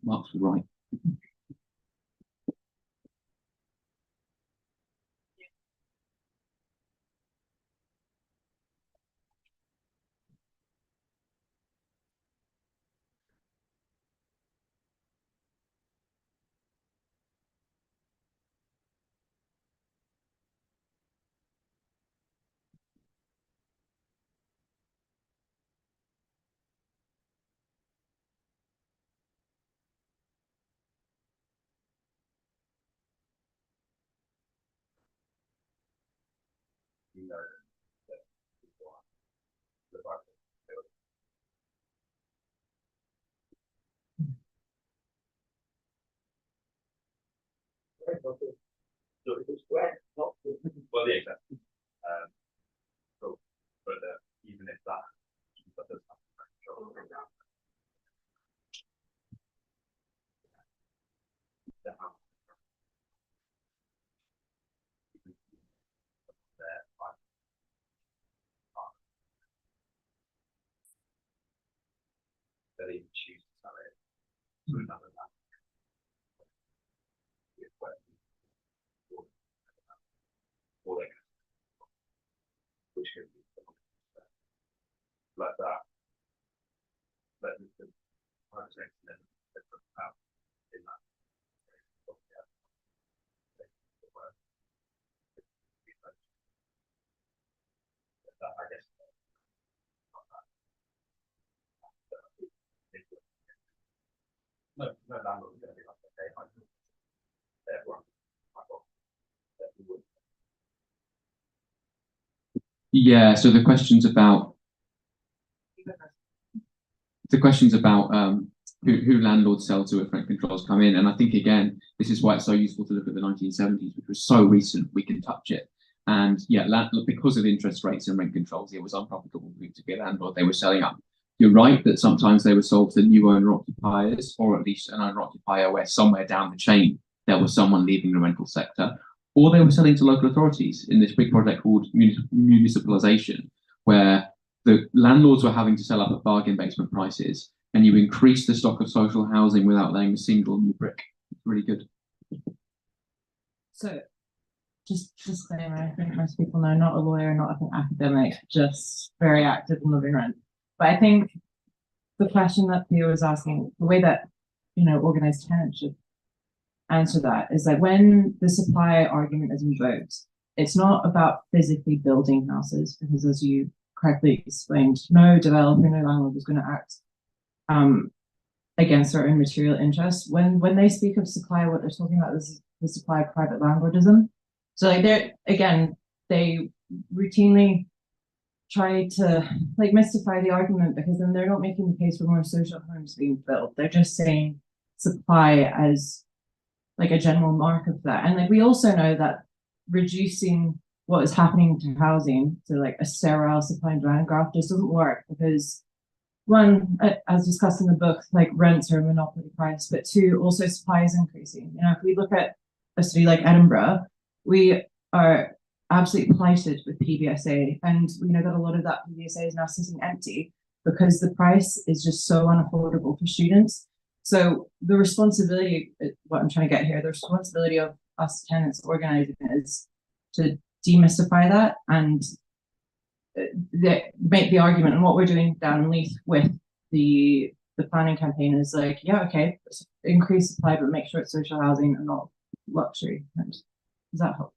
Mark's right. So it was where, not the. Well, yeah, exactly. So, but even if that does happen, that even choose to sell it to another land. Or they can, which can be like that. But the project then out in that. I guess. No, landlord is going to be like, okay, I can, everyone, Yeah, so the questions about who landlords sell to if rent controls come in, and I think again this is why it's so useful to look at the 1970s, which was so recent we can touch it. And yeah, because of interest rates and rent controls, it was unprofitable to be a landlord. They were selling up. You're right that sometimes they were sold to new owner occupiers, or at least an owner occupier where somewhere down the chain there was someone leaving the rental sector, or they were selling to local authorities in this big project called municipalization, where the landlords were having to sell up at bargain basement prices, and you increase the stock of social housing without laying a single new brick. It's really good. So, just disclaimer, I think most people know, not a lawyer, not an academic, just very active in living rent. But I think the question that Theo was asking, the way that, organized tenants should answer that is like when the supply argument is invoked, it's not about physically building houses, because as you correctly explained, no developer, no landlord is going to act against their own material interests. When they speak of supply, what they're talking about is the supply of private landlordism. So like they routinely try to like mystify the argument, because then they're not making the case for more social homes being built. They're just saying supply as like a general mark of that. And like we also know that reducing what is happening to housing to like a sterile supply and demand graph just doesn't work, because one, as discussed in the book, like rents are a monopoly price, but two, also supply is increasing. If we look at a city like Edinburgh, we are absolutely plighted with PBSA, and we know that a lot of that PBSA is now sitting empty because the price is just so unaffordable for students. So the responsibility, what I'm trying to get here, the responsibility of us tenants organizing is to demystify that and make the argument. And what we're doing down in Leith with the planning campaign is like, yeah, okay, increase supply, but make sure it's social housing and not luxury. Does that help?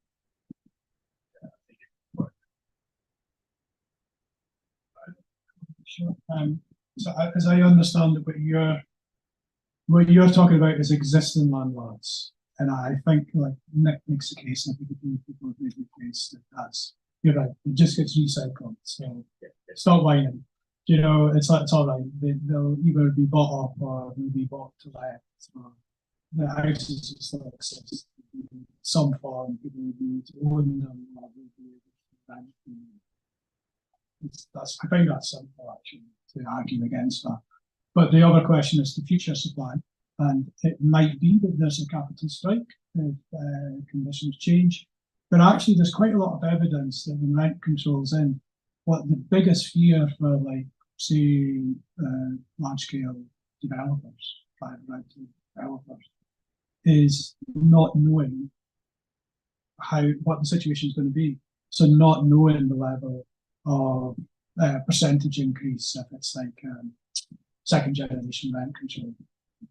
Sure. So as I understand it, what you're talking about is existing landlords, and I think like Nick makes the case, and I think people have made the case that that's, you're right, it just gets recycled. So stop whining. You know, it's all right. They'll either be bought up or they'll be bought to let. So the houses still exist in some form. People need to own them or they'll be able to rent them. I find that simple actually to argue against that. But the other question is the future supply, and it might be that there's a capital strike if conditions change. But actually, there's quite a lot of evidence that when rent control's in, what the biggest fear for, like, say, large-scale developers, private rental developers, is not knowing what the situation is going to be. So not knowing the level of percentage increase if it's like second generation rent control.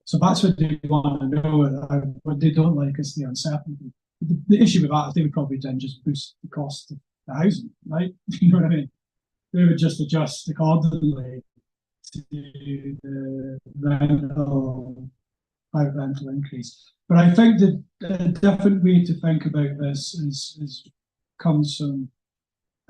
So that's what they want to know. What they don't like is the uncertainty. The issue with that is they would probably then just boost the cost of the housing, right? You know what I mean? They would just adjust accordingly to the private rental increase. But I think that a different way to think about this comes from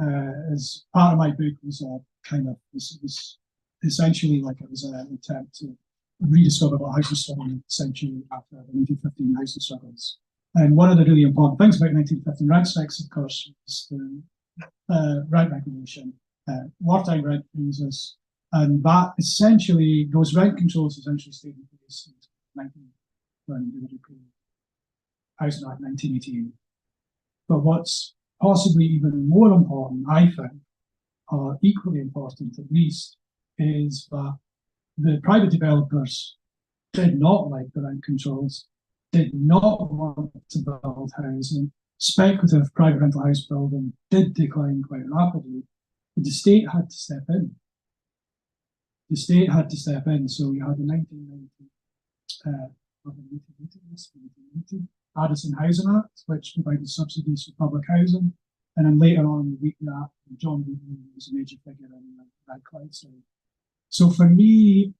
as part of my book was was essentially like it was an attempt to rediscover what housing struggle in the century after the 1915 housing struggles. And one of the really important things about 1915 rent strikes, of course, was the rent regulation, wartime rent freezes, and that essentially, those rent controls essentially stayed in place until when they would Housing Act 1988. But what's possibly even more important, I think, or equally important at least, is that the private developers did not like the rent controls, did not want to build housing. Speculative private rental house building did decline quite rapidly, but the state had to step in. The state had to step in, so we had the 1990 Addison Housing Act, which provided subsidies for public housing, and then later on the Wheaton Act, John Wheaton was a major figure in that cloud side. So for me,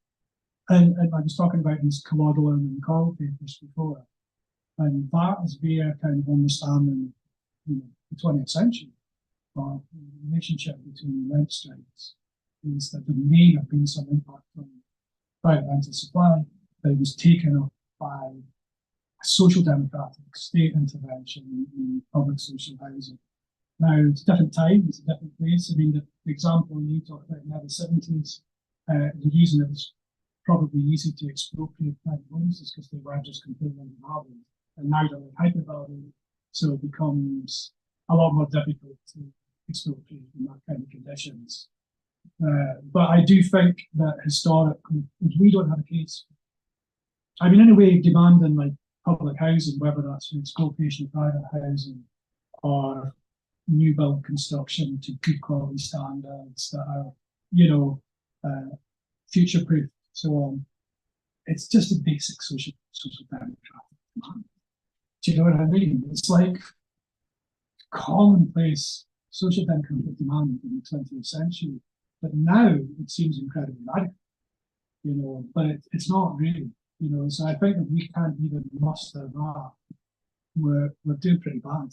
and I was talking about these Colodolin and Call papers before, and that is their kind of understanding, the 20th century of the relationship between rent strikes, is that there may have been some impact on private rental supply that was taken up by social democratic state intervention in public social housing. Now, it's a different time, it's a different place. I mean, the example you talked about in the 70s, the reason it was probably easy to expropriate private homes is because they were just completely undervalued. And now they're hypervalued, so it becomes a lot more difficult to expropriate in that kind of conditions. But I do think that historically, we don't have a case. I mean, in a way, demanding like public housing, whether that's for expropriation of private housing or new build construction to good quality standards that are, future proof, so on. It's just a basic social democratic demand. Do you know what I mean? It's like commonplace social democratic demand in the 20th century, but now it seems incredibly radical, but it's not really, so I think if we can't even muster that, we're doing pretty bad,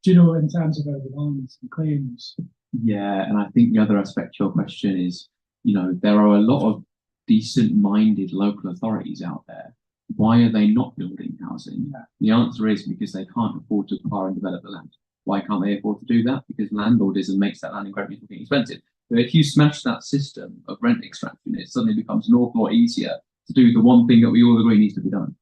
in terms of our demands and claims. Yeah, and I think the other aspect to your question is, there are a lot of decent-minded local authorities out there. Why are they not building housing? Yeah. The answer is because they can't afford to acquire and develop the land. Why can't they afford to do that? Because landlordism makes that land incredibly expensive. So if you smash that system of rent extraction, it suddenly becomes an awful lot easier to do the one thing that we all agree needs to be done.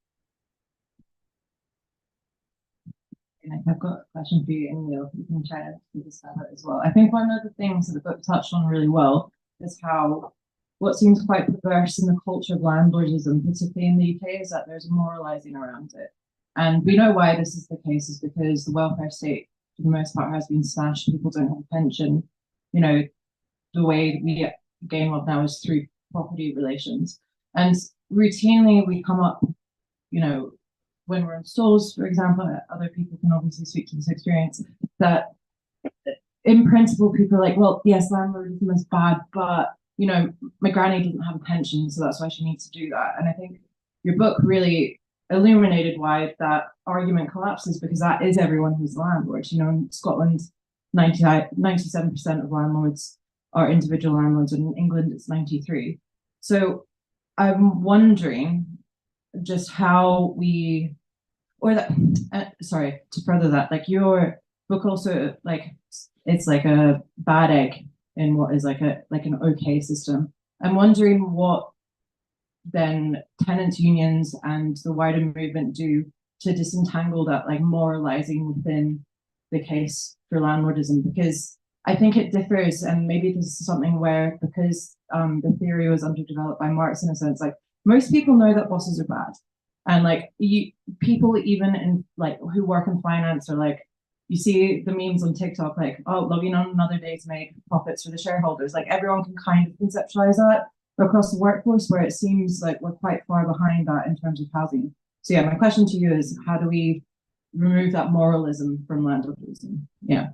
I've got a question for you, and you can try to discuss it as well. I think one of the things that the book touched on really well is how what seems quite perverse in the culture of landlordism, particularly in the UK, is that there's a moralising around it. And we know why this is the case is because the welfare state, for the most part, has been smashed. People don't have a pension. The way we gain wealth now is through property relations. And routinely we come up, when we're in stores, for example, other people can obviously speak to this experience, that in principle, people are like, well, yes, landlordism is bad, but, my granny doesn't have a pension, so that's why she needs to do that. And I think your book really illuminated why that argument collapses, because that is everyone who's a landlord. In Scotland, 97% of landlords are individual landlords, and in England it's 93. So I'm wondering just how we, or that, sorry, to further that, like your book also, like, it's like a bad egg in what is like an okay system. I'm wondering what then tenants unions and the wider movement do to disentangle that like moralizing within the case for landlordism, because I think it differs, and maybe this is something where, because the theory was underdeveloped by Marx in a sense, like most people know that bosses are bad, and like people even in like who work in finance, or like you see the memes on TikTok, like, oh, logging on another day to make profits for the shareholders. Like everyone can kind of conceptualize that across the workforce, where it seems like we're quite far behind that in terms of housing. So yeah, my question to you is, how do we remove that moralism from landlordism? Yeah.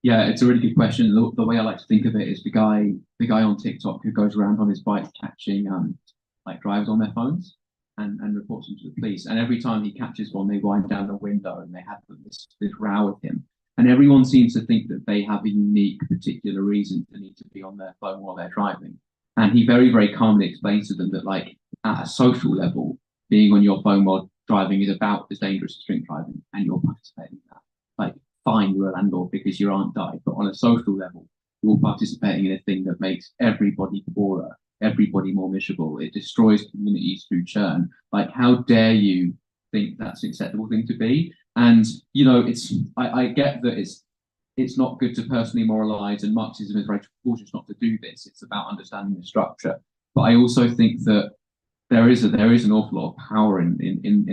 Yeah, it's a really good question. The way I like to think of it is the guy on TikTok who goes around on his bike catching like drivers on their phones and reports them to the police. And every time he catches one, they wind down the window and they have this row with him. And everyone seems to think that they have a unique, particular reason to need to be on their phone while they're driving. And he very, very calmly explains to them that, like, at a social level, being on your phone while driving is about as dangerous as drink driving, and you're participating in that. Like, fine, you're a landlord because your aunt died, but on a social level, you're participating in a thing that makes everybody poorer, everybody more miserable. It destroys communities through churn. Like, how dare you think that's an acceptable thing to be? And you know, I get that it's not good to personally moralize, and Marxism is very cautious not to do this. It's about understanding the structure. But I also think that there is an awful lot of power in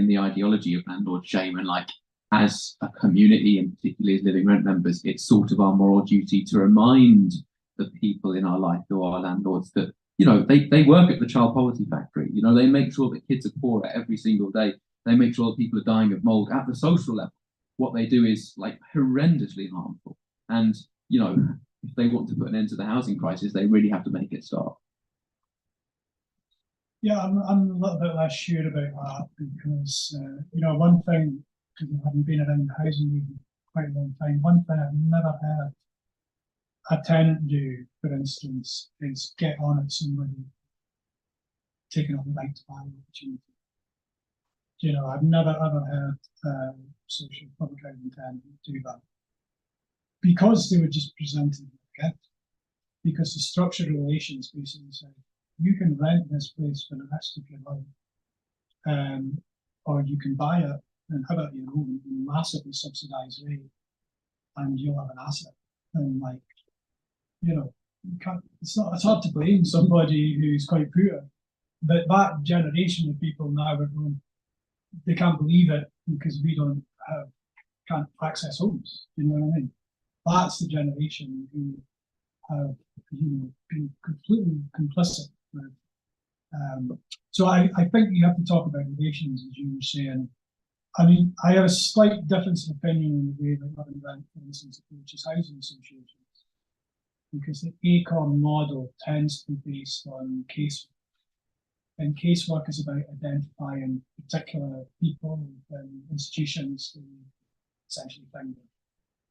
the ideology of landlord shame, and like, as a community, and particularly as living rent members, it's sort of our moral duty to remind the people in our life who are landlords that, you know, they work at the child poverty factory. You know, they make sure that kids are poorer every single day. They make sure that people are dying of mold at the social level. What they do is like horrendously harmful. And, you know, if they want to put an end to the housing crisis, they really have to make it stop. Yeah, I'm a little bit less sure about that because, you know, one thing, because I haven't been around the housing movement quite a long time, one thing I've never heard a tenant do, for instance, is get on at somebody taking up the right to buy opportunity. You know, I've never ever heard social public housing tenant do that because they were just presented a gift. Because the structured relations basically said, you can rent this place for the rest of your life, or you can buy it and have it at your own massively subsidized rate, and you'll have an asset. And like, you know, it's hard to blame somebody who's quite poor, but that generation of people now are going, they can't believe it because we can't access homes. You know what I mean? That's the generation who have, you know, been completely complicit with. So I think you have to talk about relations, as you were saying. I mean, I have a slight difference of opinion in the way that Living Rent, for instance, approaches housing associations, because the ACOM model tends to be based on casework. And casework is about identifying particular people and institutions to essentially find them.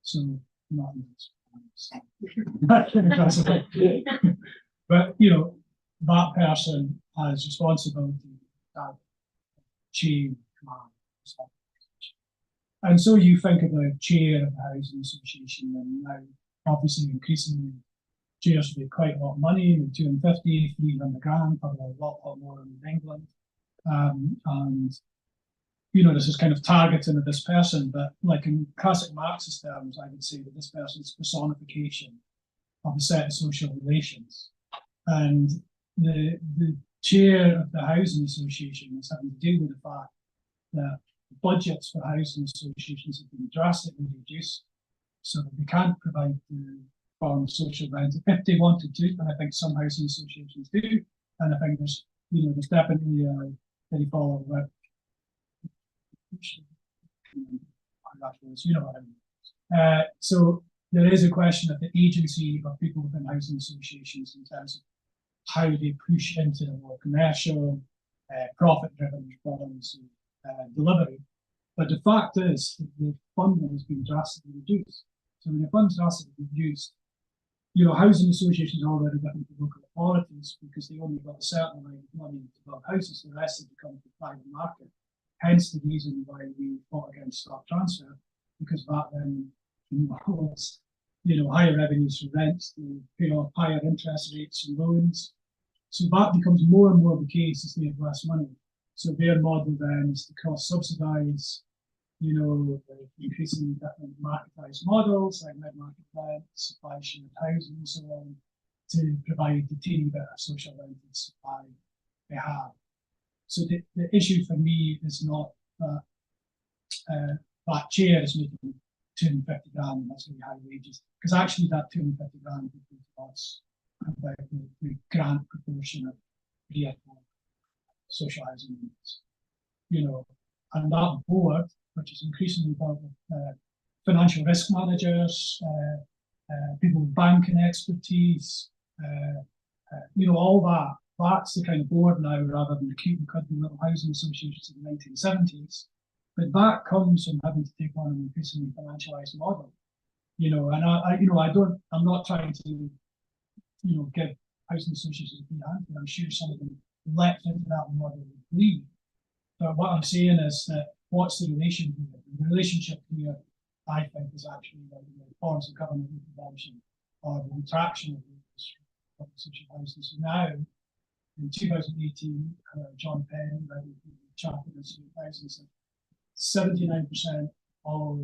So, not in this. But, you know, that person has responsibility, that chain command. And so you think of a chair of a housing association, and now obviously increasingly chairs will be quite a lot of money, 250, 300 grand, probably a lot more in England. And, you know, this is kind of targeting of this person, but like in classic Marxist terms, I would say that this person's personification of a set of social relations. And the chair of the housing association is having to deal with the fact that budgets for housing associations have been drastically reduced so that they can't provide the form of social rental if they wanted to, and I think some housing associations do, and I think there's, you know, there's definitely a follow with, you know what I mean. So there is a question of the agency of people within housing associations in terms of how they push into the more commercial, profit-driven reforms and delivery. But the fact is that the funding has been drastically reduced. So when the funds are reduced, you know, housing associations are already different to local authorities because they only got a certain amount of money to build houses, the rest has become the private market. Hence the reason why we fought against stock transfer, because that then involves, you know, higher revenues from rents, to pay off higher interest rates and loans. So that becomes more and more the case as they have less money. So their model then is to cross subsidise, you know, increasingly different marketized models like mid-market rent, supply shared housing, and so on, to provide the teeny bit of social rented supply they have. So the issue for me is not that that chair is making 250 grand and that's really high wages, because actually that 250 grand would be to us about the grant proportion of vehicle social housing units, you know, and that board, which is increasingly about financial risk managers, people with banking expertise, you know, all that. That's the kind of board now, rather than the cute and cuddly little housing associations in the 1970s. But that comes from having to take on an increasingly financialized model, you know. And I'm not trying to, you know, give housing associations a free hand. I'm sure some of them leapt into that model with glee. But what I'm saying is that what's the relation here? The relationship here, I think, is actually the forms of government intervention or the retraction of social housing. So now, in 2018, John Penn, the Chartered Institute of Housing, said 79% of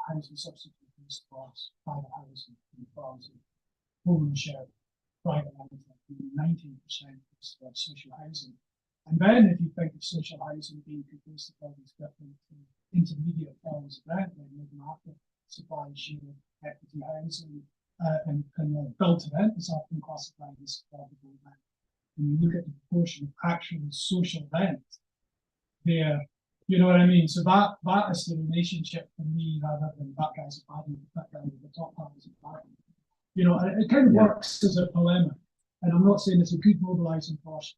housing substitutes was private housing in the forms of ownership, private rental, 19% was social housing. And then if you think of social housing being composed of all these different intermediate forms of rent, like mid-market, supply chain, equity housing, and built to rent is often classified as affordable rent. When you look at the proportion of actual social rent there, you know what I mean? So that is the relationship for me, rather than that guy's a bad, that guy with the top part is a bad. You know, and it kind of works as a polemic. And I'm not saying it's a good mobilising force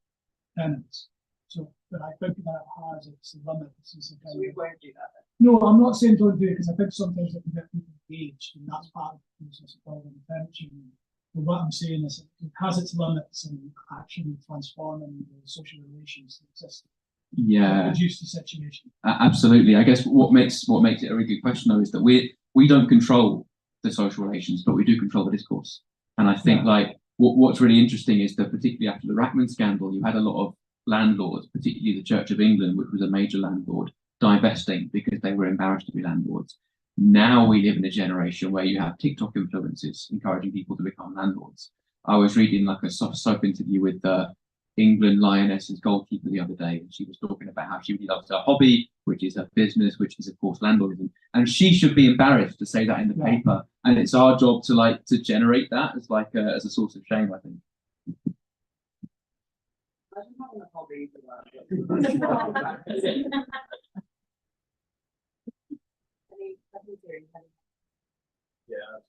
tenants. So, but I think that has its limits. So we won't do that then. No, I'm not saying don't do it, because I think sometimes it can get people engaged, and that's part of the process of building attention. But what I'm saying is it has its limits in actually transforming the social relations that exist. Yeah, reduce the situation. Absolutely. I guess what makes it a really good question though is that we don't control the social relations, but we do control the discourse. And I think like what's really interesting is that particularly after the Rackman scandal, you had a lot of landlords, particularly the Church of England, which was a major landlord, divesting because they were embarrassed to be landlords. Now we live in a generation where you have TikTok influencers encouraging people to become landlords. I was reading like a soap interview with England Lionesses goalkeeper the other day, and she was talking about how she really loves her hobby, which is her business, which is of course landlordism, and she should be embarrassed to say that in the paper. And it's our job to generate that as like as a source of shame, I think. Imagine having a hobby for that. Yeah.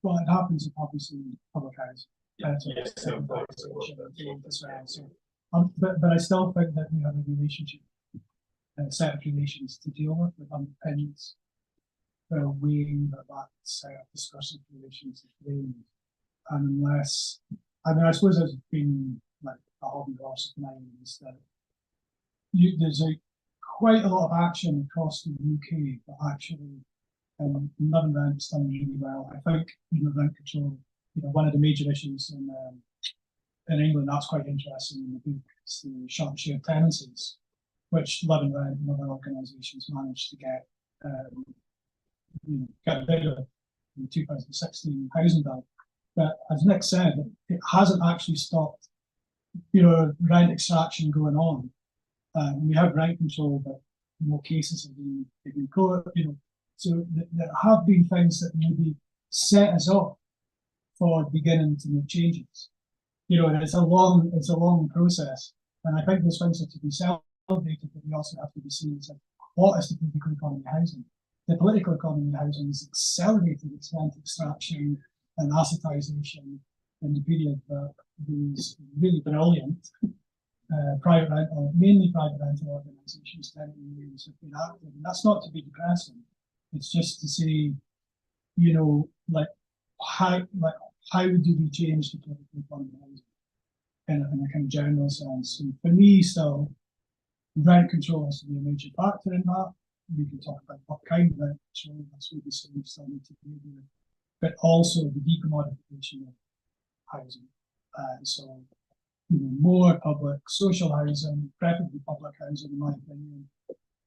Well, it happens obviously in public housing. But I still think that we have a relationship, a set of relations to deal with that underpins the way that set of discursive relations is framed. And unless, I mean, I suppose it's been like a hobby horse of mine is that there's quite a lot of action across the UK, but actually Love and Rent's done really well. I think rent control, one of the major issues in England that's quite interesting in the book is the short shared tenancies, which Love and Rent and other organisations managed to get rid of. the 2016 housing bill. But as Nick said, it hasn't actually stopped, rent extraction going on. We have rent control, but more cases have been taken court, so there have been things that maybe set us off for beginning to make changes. And it's a long process. And I think those things are to be celebrated, but we also have to be seen as what is the political economy of housing? The political economy of housing has accelerated its rent extraction and assetization in the period that these really brilliant private rental, mainly private rental organisations, tenant unions have been active. And that's not to be depressing. It's just to say, how do we change the political economy of housing in a kind of general sense? And for me, still, rent control has to be a major factor in that. We can talk about what kind of rent control, that's what we still need to do here, but also the decommodification of housing. So, more public social housing, preferably public housing, in my opinion.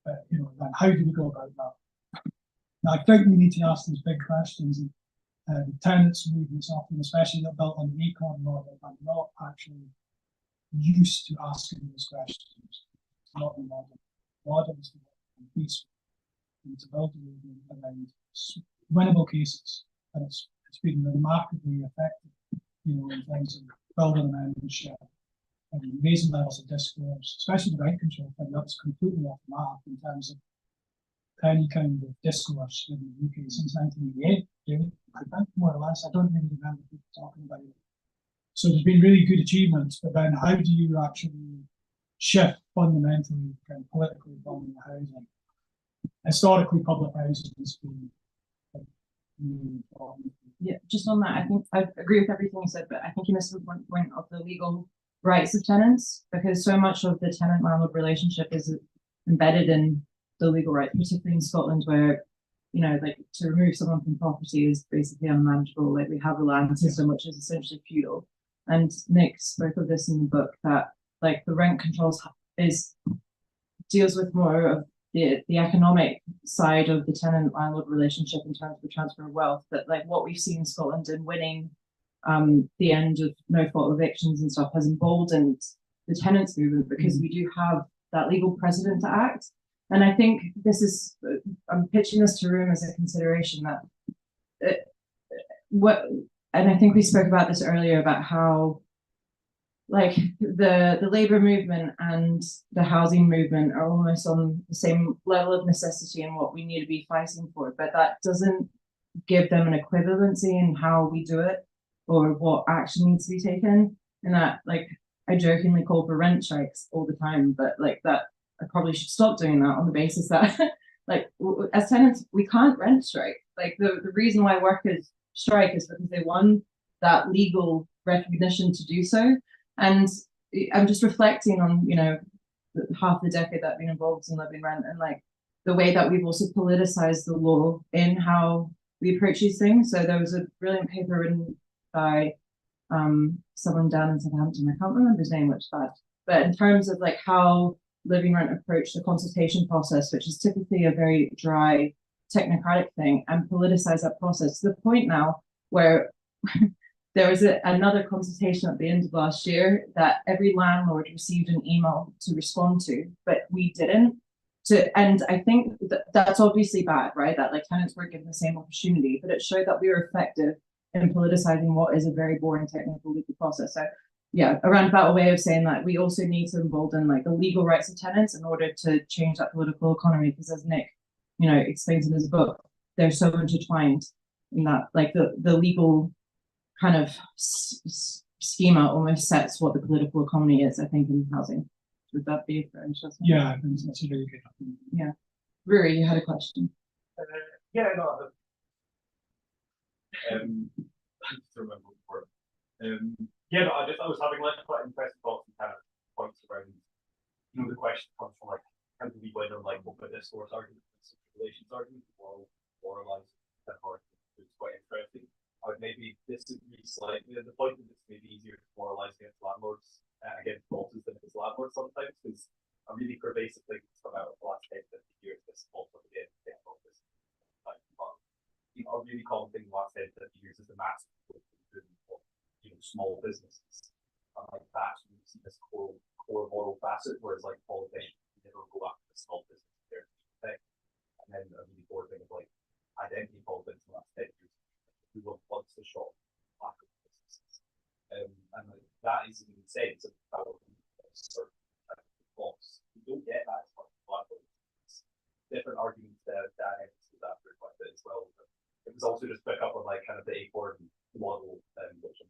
Then how do we go about that? Now, I think we need to ask these big questions. And the tenants movements often, especially that built on the ACON model, are not actually used to asking those questions. It's not the model. The model is to work peaceful and to build a movement around winnable cases. And it's been remarkably effective, in terms of building membership and raising levels of discourse, especially the rent control thing. That's completely off the map in terms of any kind of discourse in the UK since 1988, really. I think more or less. I don't really remember people talking about it. So there's been really good achievements, but then how do you actually shift fundamentally kind of political economy of housing? Historically, public housing has been really important. Yeah, just on that, I think I agree with everything you said, but I think you missed the point of the legal rights of tenants, because so much of the tenant-landlord relationship is embedded in the legal rights, particularly in Scotland, where to remove someone from property is basically unmanageable. Like, we have a land system which is essentially feudal, and Nick spoke of this in the book, that the rent controls deals with more of the economic side of the tenant-landlord relationship in terms of the transfer of wealth. That what we've seen in Scotland in winning the end of no-fault evictions and stuff has emboldened the tenants movement, because we do have that legal precedent to act. And I think I'm pitching this to room as a consideration that and I think we spoke about this earlier, about how the labor movement and the housing movement are almost on the same level of necessity and what we need to be fighting for, but that doesn't give them an equivalency in how we do it or what action needs to be taken. And that, I jokingly call for rent strikes all the time, but that I probably should stop doing that on the basis that as tenants, we can't rent strike. The reason why workers strike is because they won that legal recognition to do so. And I'm just reflecting on, half the decade that I've been involved in living rent, and the way that we've also politicized the law in how we approach these things. So there was a brilliant paper written by someone down in Southampton, I can't remember his name, which is bad, but in terms of how living rent approach the consultation process, which is typically a very dry technocratic thing, and politicize that process to the point now where there was another consultation at the end of last year that every landlord received an email to respond to, but we didn't. And I think that's obviously bad, right? That tenants weren't given the same opportunity, but it showed that we were effective in politicizing what is a very boring technical legal process. So yeah, a roundabout way of saying that we also need to embolden the legal rights of tenants in order to change that political economy, because as Nick, explains in his book, they're so intertwined in that the legal kind of schema almost sets what the political economy is, I think, in housing. Would that be fair? Yeah, I think that's a really good opinion. Yeah. Rory, you had a question. Yeah, no. I just remember before. Yeah, no, I was having quite interesting thoughts and kind of points around, the question comes from how do we win on open discourse arguments, relations arguments, moralized arguments. It's quite interesting. I would maybe disagree slightly on the point that it's maybe easier to moralize against landlords against bosses than against landlords sometimes, because a really pervasive thing that's come out of the last 10, 50 years, this fault of the office. But a really common thing in the last small businesses. And like that's when you see this core moral facet, whereas like politicians never go after the small business there. And then a really bored thing of like identity politics in the last 10 years. Who wants to shop lack of businesses. And like, that is in the sense of power certain loss. You don't get that as much different arguments that emphasizes that for quite a bit as well. But it was also just pick up on like kind of the acorn model which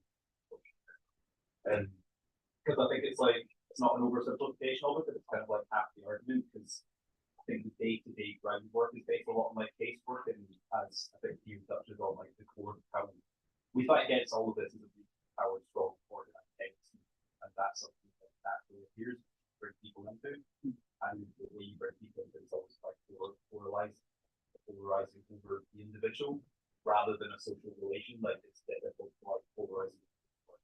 because I think it's like it's not an oversimplification of it, but it's kind of like half the argument because I think the day-to-day groundwork is based a lot on like casework, and as I think you touches on like the core of how we fight against all of this is a power strong organized entity, and that's something that naturally appears to bring people into, and the way you bring people into is always like polarizing over the individual rather than a social relation. Like it's difficult to like polarizing like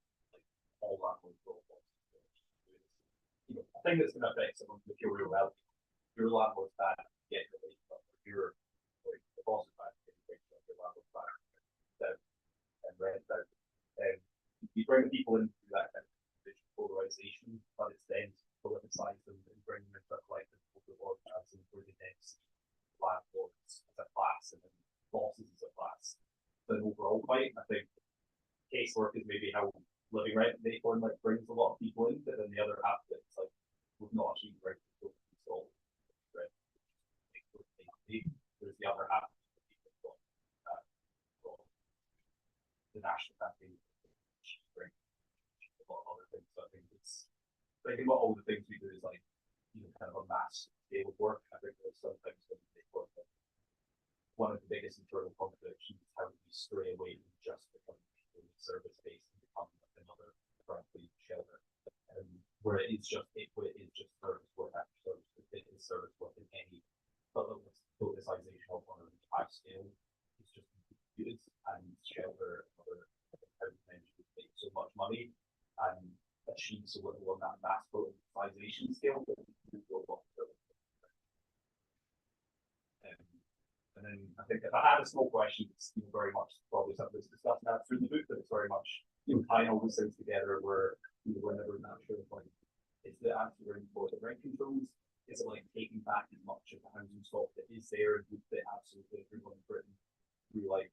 all landlords roles. You know, a thing that's going to affect someone's material wealth. Your landlord's bad, get the lease, but your like the boss is bad, get your landlord's bad, and rent out. You bring people into that kind of polarization, but it's then politicize them and bring them into a collective organizing where they then see landlords as a class and then bosses as a class. But overall fight, I think casework is maybe how living rent and acorn like brings a lot of people in, but then the other half of it is like we've not achieved very good control. There's the other half of people from the national campaign, bring a lot of other things. So I think it's thinking about all the things we do is like kind of a mass scale of work. I think there's sometimes when we make work that one of the biggest internal contradictions is how we stray away from just becoming service based and become another frankly shelter. Where it is just service work after service, it is service work in any politicization of on a high scale. It's just good and shelter and other how you mentioned make so much money and achieve so little on that mass politicization scale. And then I think if I had a small question, it's very much probably something that's discussed now through the book, but it's very much tying all those things together where we're never not sure like is the answer for the rent controls? Is it like taking back as much of the housing stock that is there and would fit absolutely everyone in Britain through like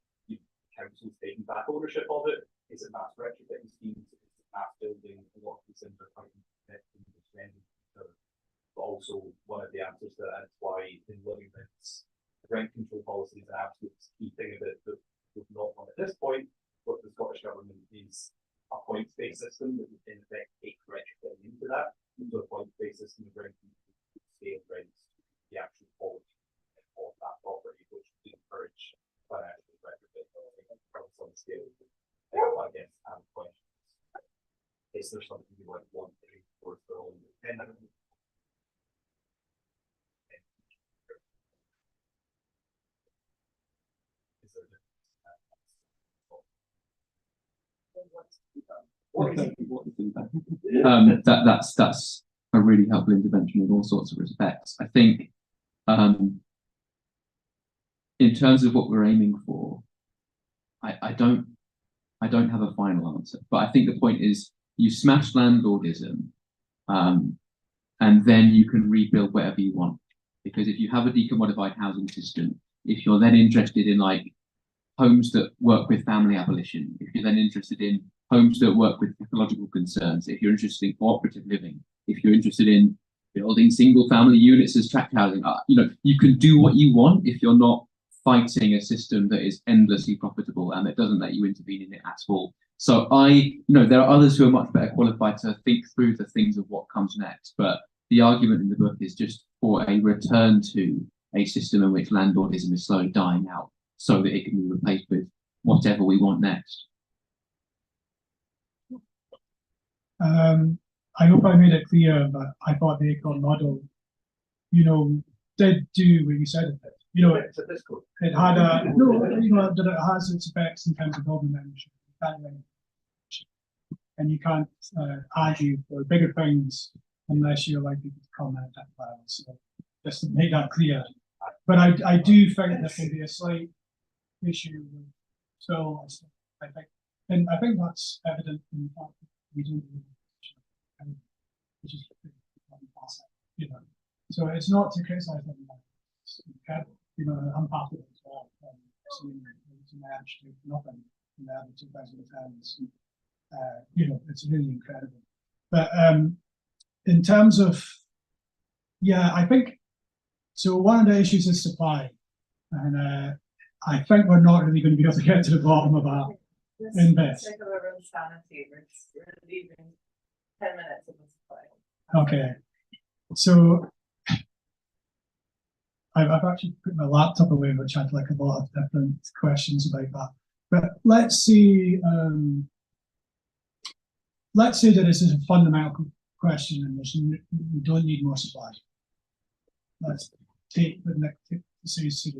councils taking back ownership of it? Is it mass retrofitting schemes? Is it mass building? A lot of these things are quite connected, but also one of the answers to that is why in living rents rent control policy is an absolute key thing of it that we've not on at this point, but the Scottish Government is a points-based system that would in effect take retrofitting into that. So a points-based system of rent scale rents the actual quality of that property, which would encourage financial retrofit from some scale. I guess I have questions. Is there something you like want to do for all independent? That's a really helpful intervention in all sorts of respects. I think in terms of what we're aiming for, I don't have a final answer, but I think the point is you smash landlordism and then you can rebuild whatever you want. Because if you have a decommodified housing system, if you're then interested in like homes that work with family abolition, if you're then interested in homes that work with ecological concerns, if you're interested in cooperative living, if you're interested in building single family units as tract housing, you can do what you want if you're not fighting a system that is endlessly profitable and that doesn't let you intervene in it at all. So there are others who are much better qualified to think through the things of what comes next, but the argument in the book is just for a return to a system in which landlordism is slowly dying out so that it can be replaced with whatever we want next. I hope I made it clear that I thought the ACON model, did do what you said it did. It had that it has its effects in terms of building membership. And you can't argue for bigger things unless you're likely to comment at that level. So just to make that clear. But I do think there can be a slight issue with still, I think And I think that's evident in the fact that we don't really, which is you know. So it's not to criticise them. It's incredible. You know, I'm part of it as well. Seeing it's emerged with nothing in the early 2010s. You know, it's really incredible. But in terms of, yeah, I think so. One of the issues is supply, and I think we're not really going to be able to get to the bottom of that. In this. Take our own sanity, we're leaving 10 minutes of this play. Okay, so I've actually put my laptop away, which had like a lot of different questions about that. But let's say that this is a fundamental question and we don't need more supply. Let's take the next seriously.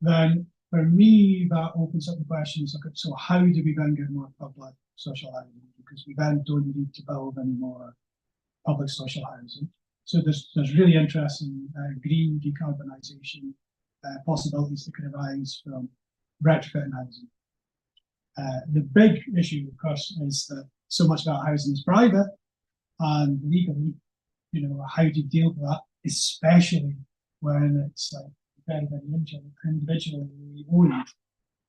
Then for me, that opens up the questions. Okay, so how do we then get more public social housing? Because we then don't need to build any more public social housing. So there's really interesting green decarbonisation possibilities that could arise from retrofitting housing. The big issue, of course, is that so much of our housing is private, and legally, you know, how do you deal with that, especially when it's like very, very individually owned,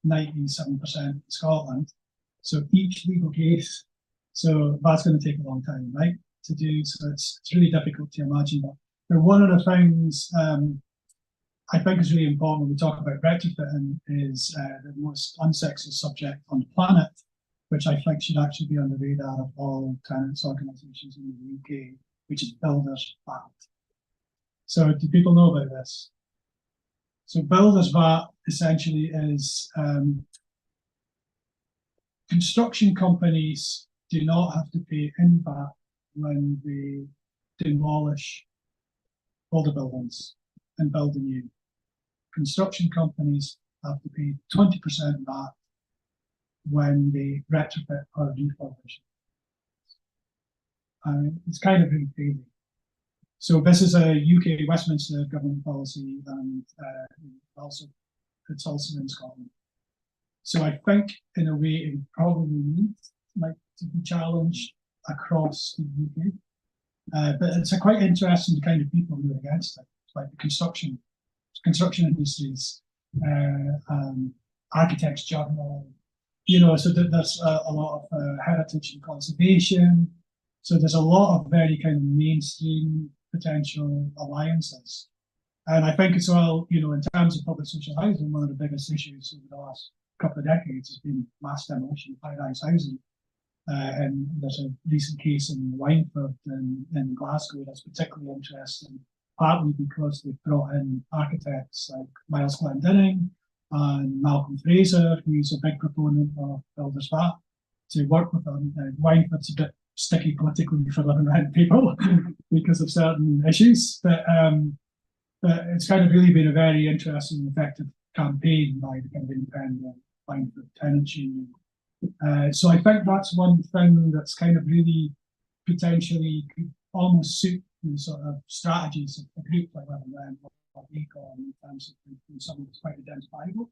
97% in Scotland. So each legal case, so that's going to take a long time, right, to do. So it's really difficult to imagine that. But one of the things I think is really important when we talk about retrofitting is the most unsexy subject on the planet, which I think should actually be on the radar of all tenants organisations in the UK, which is Builders VAT. So do people know about this? So Builders VAT essentially is construction companies do not have to pay in VAT when they demolish older buildings and build a new. Construction companies have to pay 20% VAT when they retrofit or refurbish. It's kind of really crazy. So this is a UK Westminster government policy, and it's also in Scotland. So I think in a way it probably needs to be challenged across the UK. But it's a quite interesting kind of people who are against it. It's like the construction industries, architects journal, you know, so there's a lot of heritage and conservation. So there's a lot of very kind of mainstream potential alliances. And I think as well, you know, in terms of public social housing, one of the biggest issues over the last couple of decades has been mass demolition of high-rise housing. And there's a recent case in Wynford in Glasgow that's particularly interesting, partly because they've brought in architects like Miles Glendinning and Malcolm Fraser, who's a big proponent of Builders VAT, to work with them. Wynford's a bit sticky politically for living rent people because of certain issues, but it's kind of really been a very interesting and effective campaign by the kind of independent Wynford Tenants Union. So I think that's one thing that's kind of really potentially could almost suit the sort of strategies of a group like Living Rent or Acon in terms of something that's quite identifiable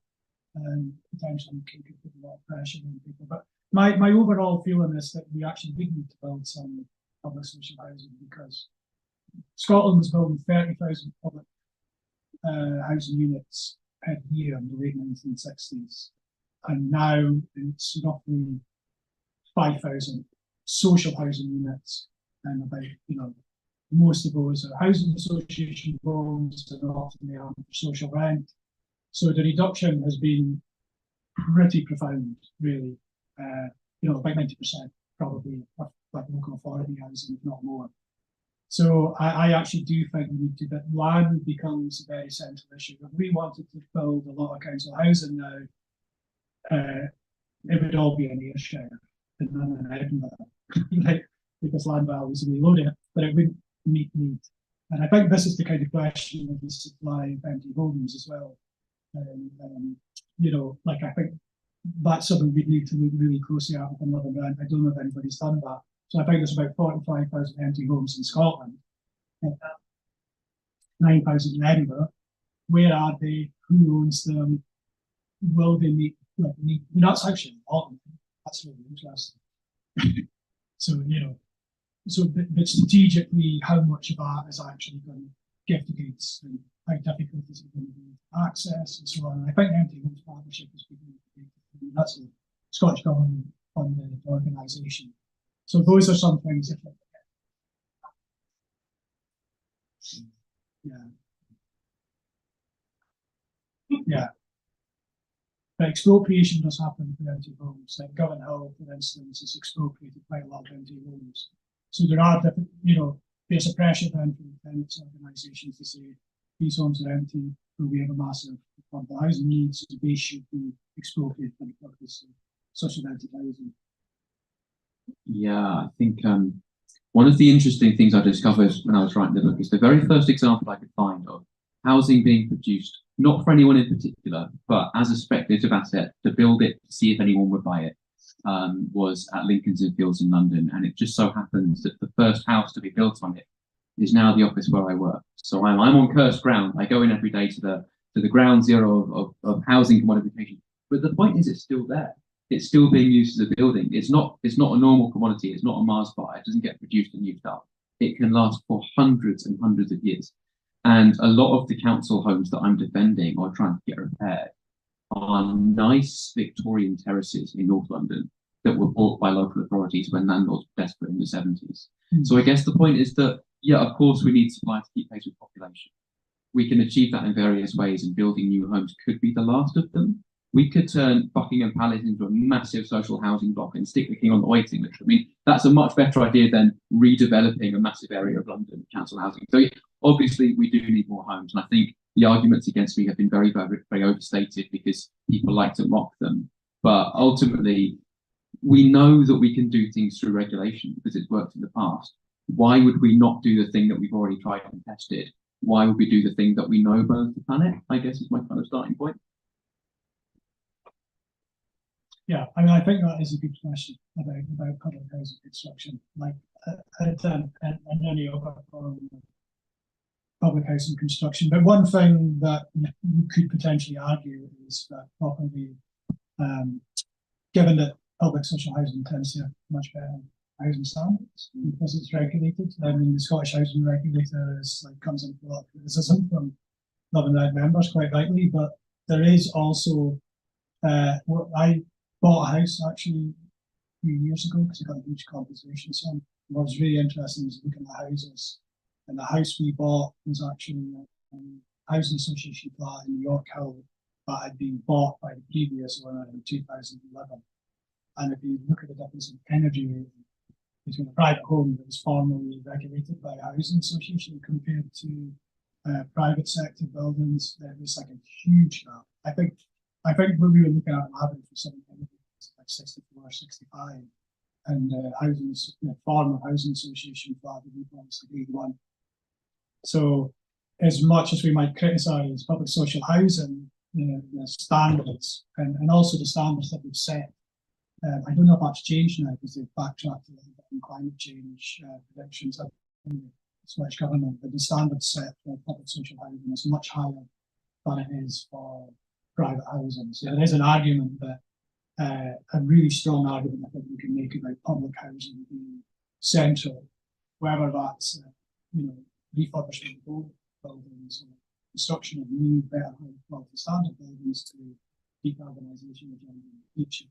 and potentially can put a lot of pressure on people. But my overall feeling is that we actually would need to build some public social housing, because Scotland was building 30,000 public housing units per year in the late 1960s. And now it's roughly 5,000 social housing units, and about, you know, most of those are housing association homes, and often they are for social rent. So the reduction has been pretty profound, really. You know, about 90% probably of like local authority housing, if not more. So I actually do think we need to, that land becomes a very central issue. If we wanted to build a lot of council housing now, it would all be in Ayrshire and none in Edinburgh, right? Because land values are really low there, but it wouldn't meet need. And I think this is the kind of question of the supply of empty homes as well. You know, like I think that's something we need to look really closely at within Living Rent. I don't know if anybody's done that. So I think there's about 45,000 empty homes in Scotland, 9,000 in Edinburgh. Where are they? Who owns them? Will they meet? Like, that's actually a lot. That's really interesting. So, but strategically, how much of that is actually going to give to goods and how difficult is it going to be to access and so on. And I think the Empty Homes Partnership is beginning. That's a Scottish Government funded organisation. So those are some things that yeah. But expropriation does happen for empty homes. Like Govan Hill, for instance, is expropriated quite a lot of empty homes. So there are different, there's a pressure then from the tenants organisations to say these homes are empty, but we have a massive affordable housing needs, so they should be expropriated for the purpose of social rented housing. Yeah, I think one of the interesting things I discovered when I was writing the book is the very first example I could find of housing being produced, not for anyone in particular, but as a speculative asset to build it, to see if anyone would buy it, was at Lincoln's Inn Fields in London. And it just so happens that the first house to be built on it is now the office where I work. So I'm on cursed ground. I go in every day to the ground zero of housing commodification. But the point is, it's still there. It's still being used as a building. It's not a normal commodity. It's not a Mars bar. It doesn't get produced and used up. It can last for hundreds and hundreds of years. And a lot of the council homes that I'm defending or trying to get repaired are nice Victorian terraces in North London that were bought by local authorities when landlords were desperate in the 70s. So I guess the point is that, yeah, of course we need supply to keep pace with population. We can achieve that in various ways, and building new homes could be the last of them. We could turn Buckingham Palace into a massive social housing block and stick the king on the waiting list. I mean, that's a much better idea than redeveloping a massive area of London council housing. So obviously we do need more homes. And I think the arguments against me have been very, very, very overstated because people like to mock them. But ultimately, we know that we can do things through regulation because it's worked in the past. Why would we not do the thing that we've already tried and tested? Why would we do the thing that we know burns the planet? I guess is my kind of starting point. Yeah, I mean, I think that is a good question about public housing construction, like and any other form of public housing construction. But one thing that you could potentially argue is that probably, given that public social housing tends to have much better housing standards because it's regulated. I mean, the Scottish Housing Regulator comes into a lot of criticism from Love and Red members, quite rightly, but there is also I bought a house actually a few years ago because I got a huge compensation. So what was really interesting was looking at houses, and the house we bought was actually a housing association flat in York Hill that had been bought by the previous owner in 2011. And if you look at the difference in energy rating between a private home that was formerly regulated by a housing association compared to private sector buildings, there was like a huge gap. I think when we were looking at an average for some like 64 or 65, and former housing association flat would be almost grade 1. So as much as we might criticise public social housing, the standards and also the standards that we've set, I don't know if that's changed now because they've backtracked a little bit on climate change predictions of the Scottish Government, but the standards set for public social housing is much higher than it is for private housing. So there is an argument that a really strong argument I think we can make about public housing being central, whether that's refurbishment of old buildings or construction of new, better quality standard buildings to decarbonisation agenda in the future.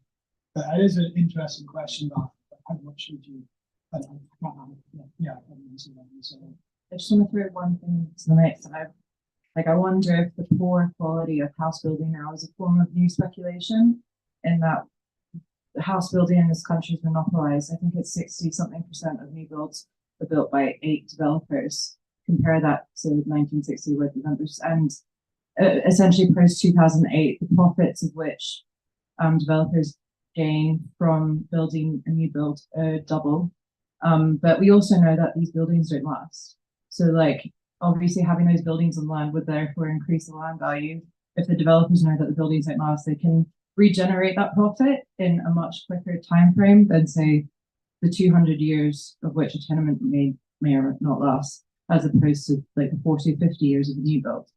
But it is an interesting question that how much would you? I just want to throw one thing to the mix. I wonder if the poor quality of house building now is a form of new speculation, in that the house building in this country is monopolized. I think it's 60-something% of new builds are built by 8 developers. Compare that to 1960 with the numbers, and essentially post 2008, the profits of which developers gain from building a new build double. But we also know that these buildings don't last. So obviously having those buildings on land would therefore increase the land value. If the developers know that the buildings don't last, they can regenerate that profit in a much quicker time frame than say the 200 years of which a tenement may or not last, as opposed to the 40 or 50 years of a new build.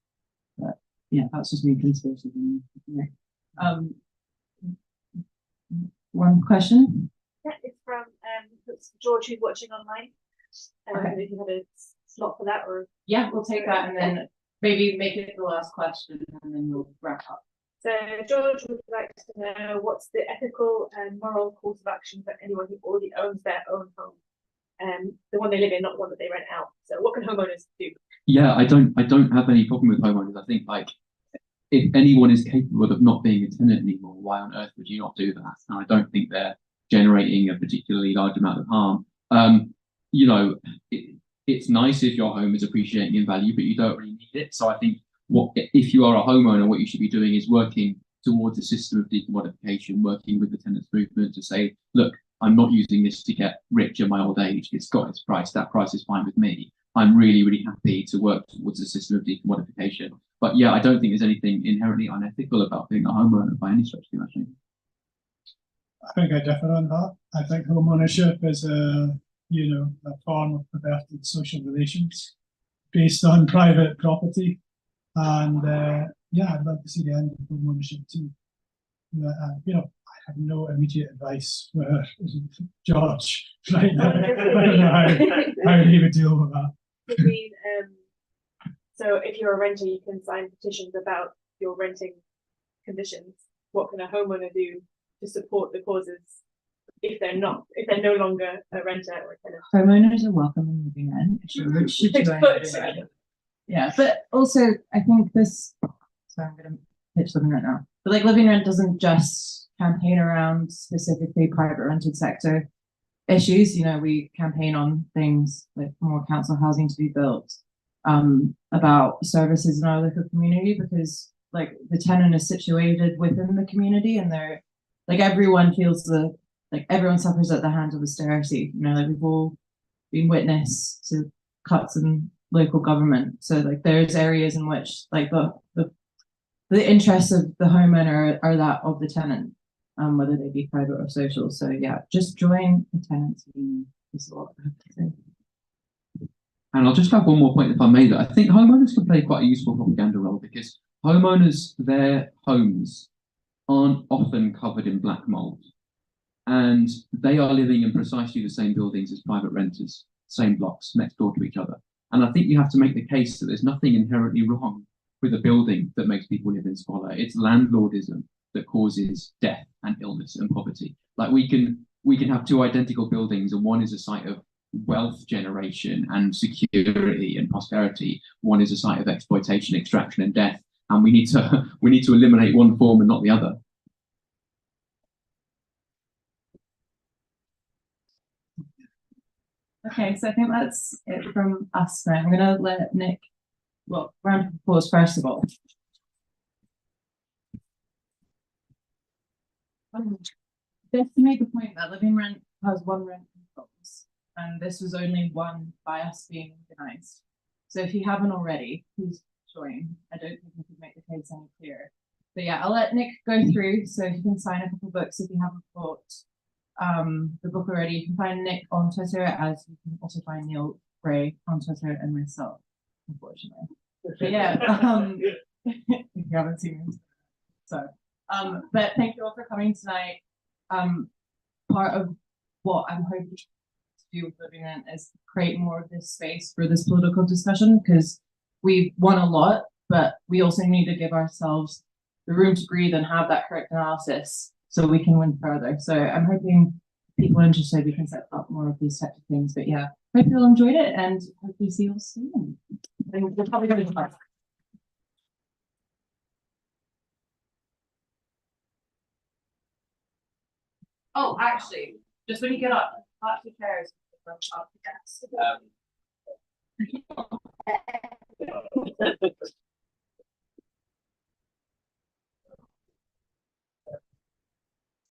But yeah, that's just me conspiracy. one question. Yeah, it's from it's George who's watching online. Okay. If you had a slot for that, or Yeah, we'll take that and then maybe make it the last question and then we'll wrap up. so George would like to know what's the ethical and moral course of action for anyone who already owns their own home, the one they live in, not one that they rent out. So what can homeowners do? Yeah, I don't have any problem with homeowners. I think like if anyone is capable of not being a tenant anymore, why on earth would you not do that? And I don't think they're generating a particularly large amount of harm. You know, it's nice if your home is appreciating in value, but you don't really need it. So I think if you are a homeowner, what you should be doing is working towards a system of decommodification, working with the tenants movement to say, look, I'm not using this to get rich in my old age. It's got its price. That price is fine with me. I'm really, really happy to work towards a system of decommodification. But yeah, I don't think there's anything inherently unethical about being a homeowner by any stretch of the imagination. I think I differ on that. I think home ownership is a form of perverted social relations based on private property. And yeah, I'd like to see the end of home ownership too. I have no immediate advice for George right now. I don't know how he would deal with that. So if you're a renter, you can sign petitions about your renting conditions. What can a homeowner do to support the causes if they're no longer a renter or a tenant? Homeowners are welcome in living rent. Yeah, but also I think this. So I'm going to pitch living rent now. But like living rent doesn't just campaign around specifically private rented sector issues. You know, we campaign on things like more council housing to be built, about services in our local community, because like the tenant is situated within the community and they're like everyone feels everyone suffers at the hands of austerity. You know, like we've all been witness to cuts in local government. So like there's areas in which like the interests of the homeowner are that of the tenant, whether they be private or social. So yeah, just join the tenants union is what I have to say. And I'll just have one more point if I may, that I think homeowners can play quite a useful propaganda role, because homeowners, their homes aren't often covered in black mold. And they are living in precisely the same buildings as private renters, same blocks next door to each other. And I think you have to make the case that there's nothing inherently wrong with a building that makes people live in squalor. It's landlordism that causes death and illness and poverty. Like we can have two identical buildings, and one is a site of wealth generation and security and prosperity. One is a site of exploitation, extraction, and death. And we need to eliminate one form and not the other. Okay, so I think that's it from us now. I'm gonna let Nick, round of applause first of all. Just to make the point that living rent has one rent control, and this was only won by us being organised. So if you haven't already, please join. I don't think we could make the case any clearer. But yeah, I'll let Nick go through, so you can sign a couple books if you haven't bought the book already. You can find Nick on Twitter, as you can also find Neil Gray on Twitter, and myself, unfortunately. But yeah, if you haven't seen me. So but thank you all for coming tonight. Part of what I'm hoping to do with Living Rent is create more of this space for this political discussion, because we've won a lot, but we also need to give ourselves the room to breathe and have that correct analysis so we can win further. So I'm hoping people interested, we can set up more of these types of things. But yeah, hope you all enjoyed it and hopefully see you all soon. And we're probably going to talk. Oh, actually, just when you get up, clap your chairs. Up the gas.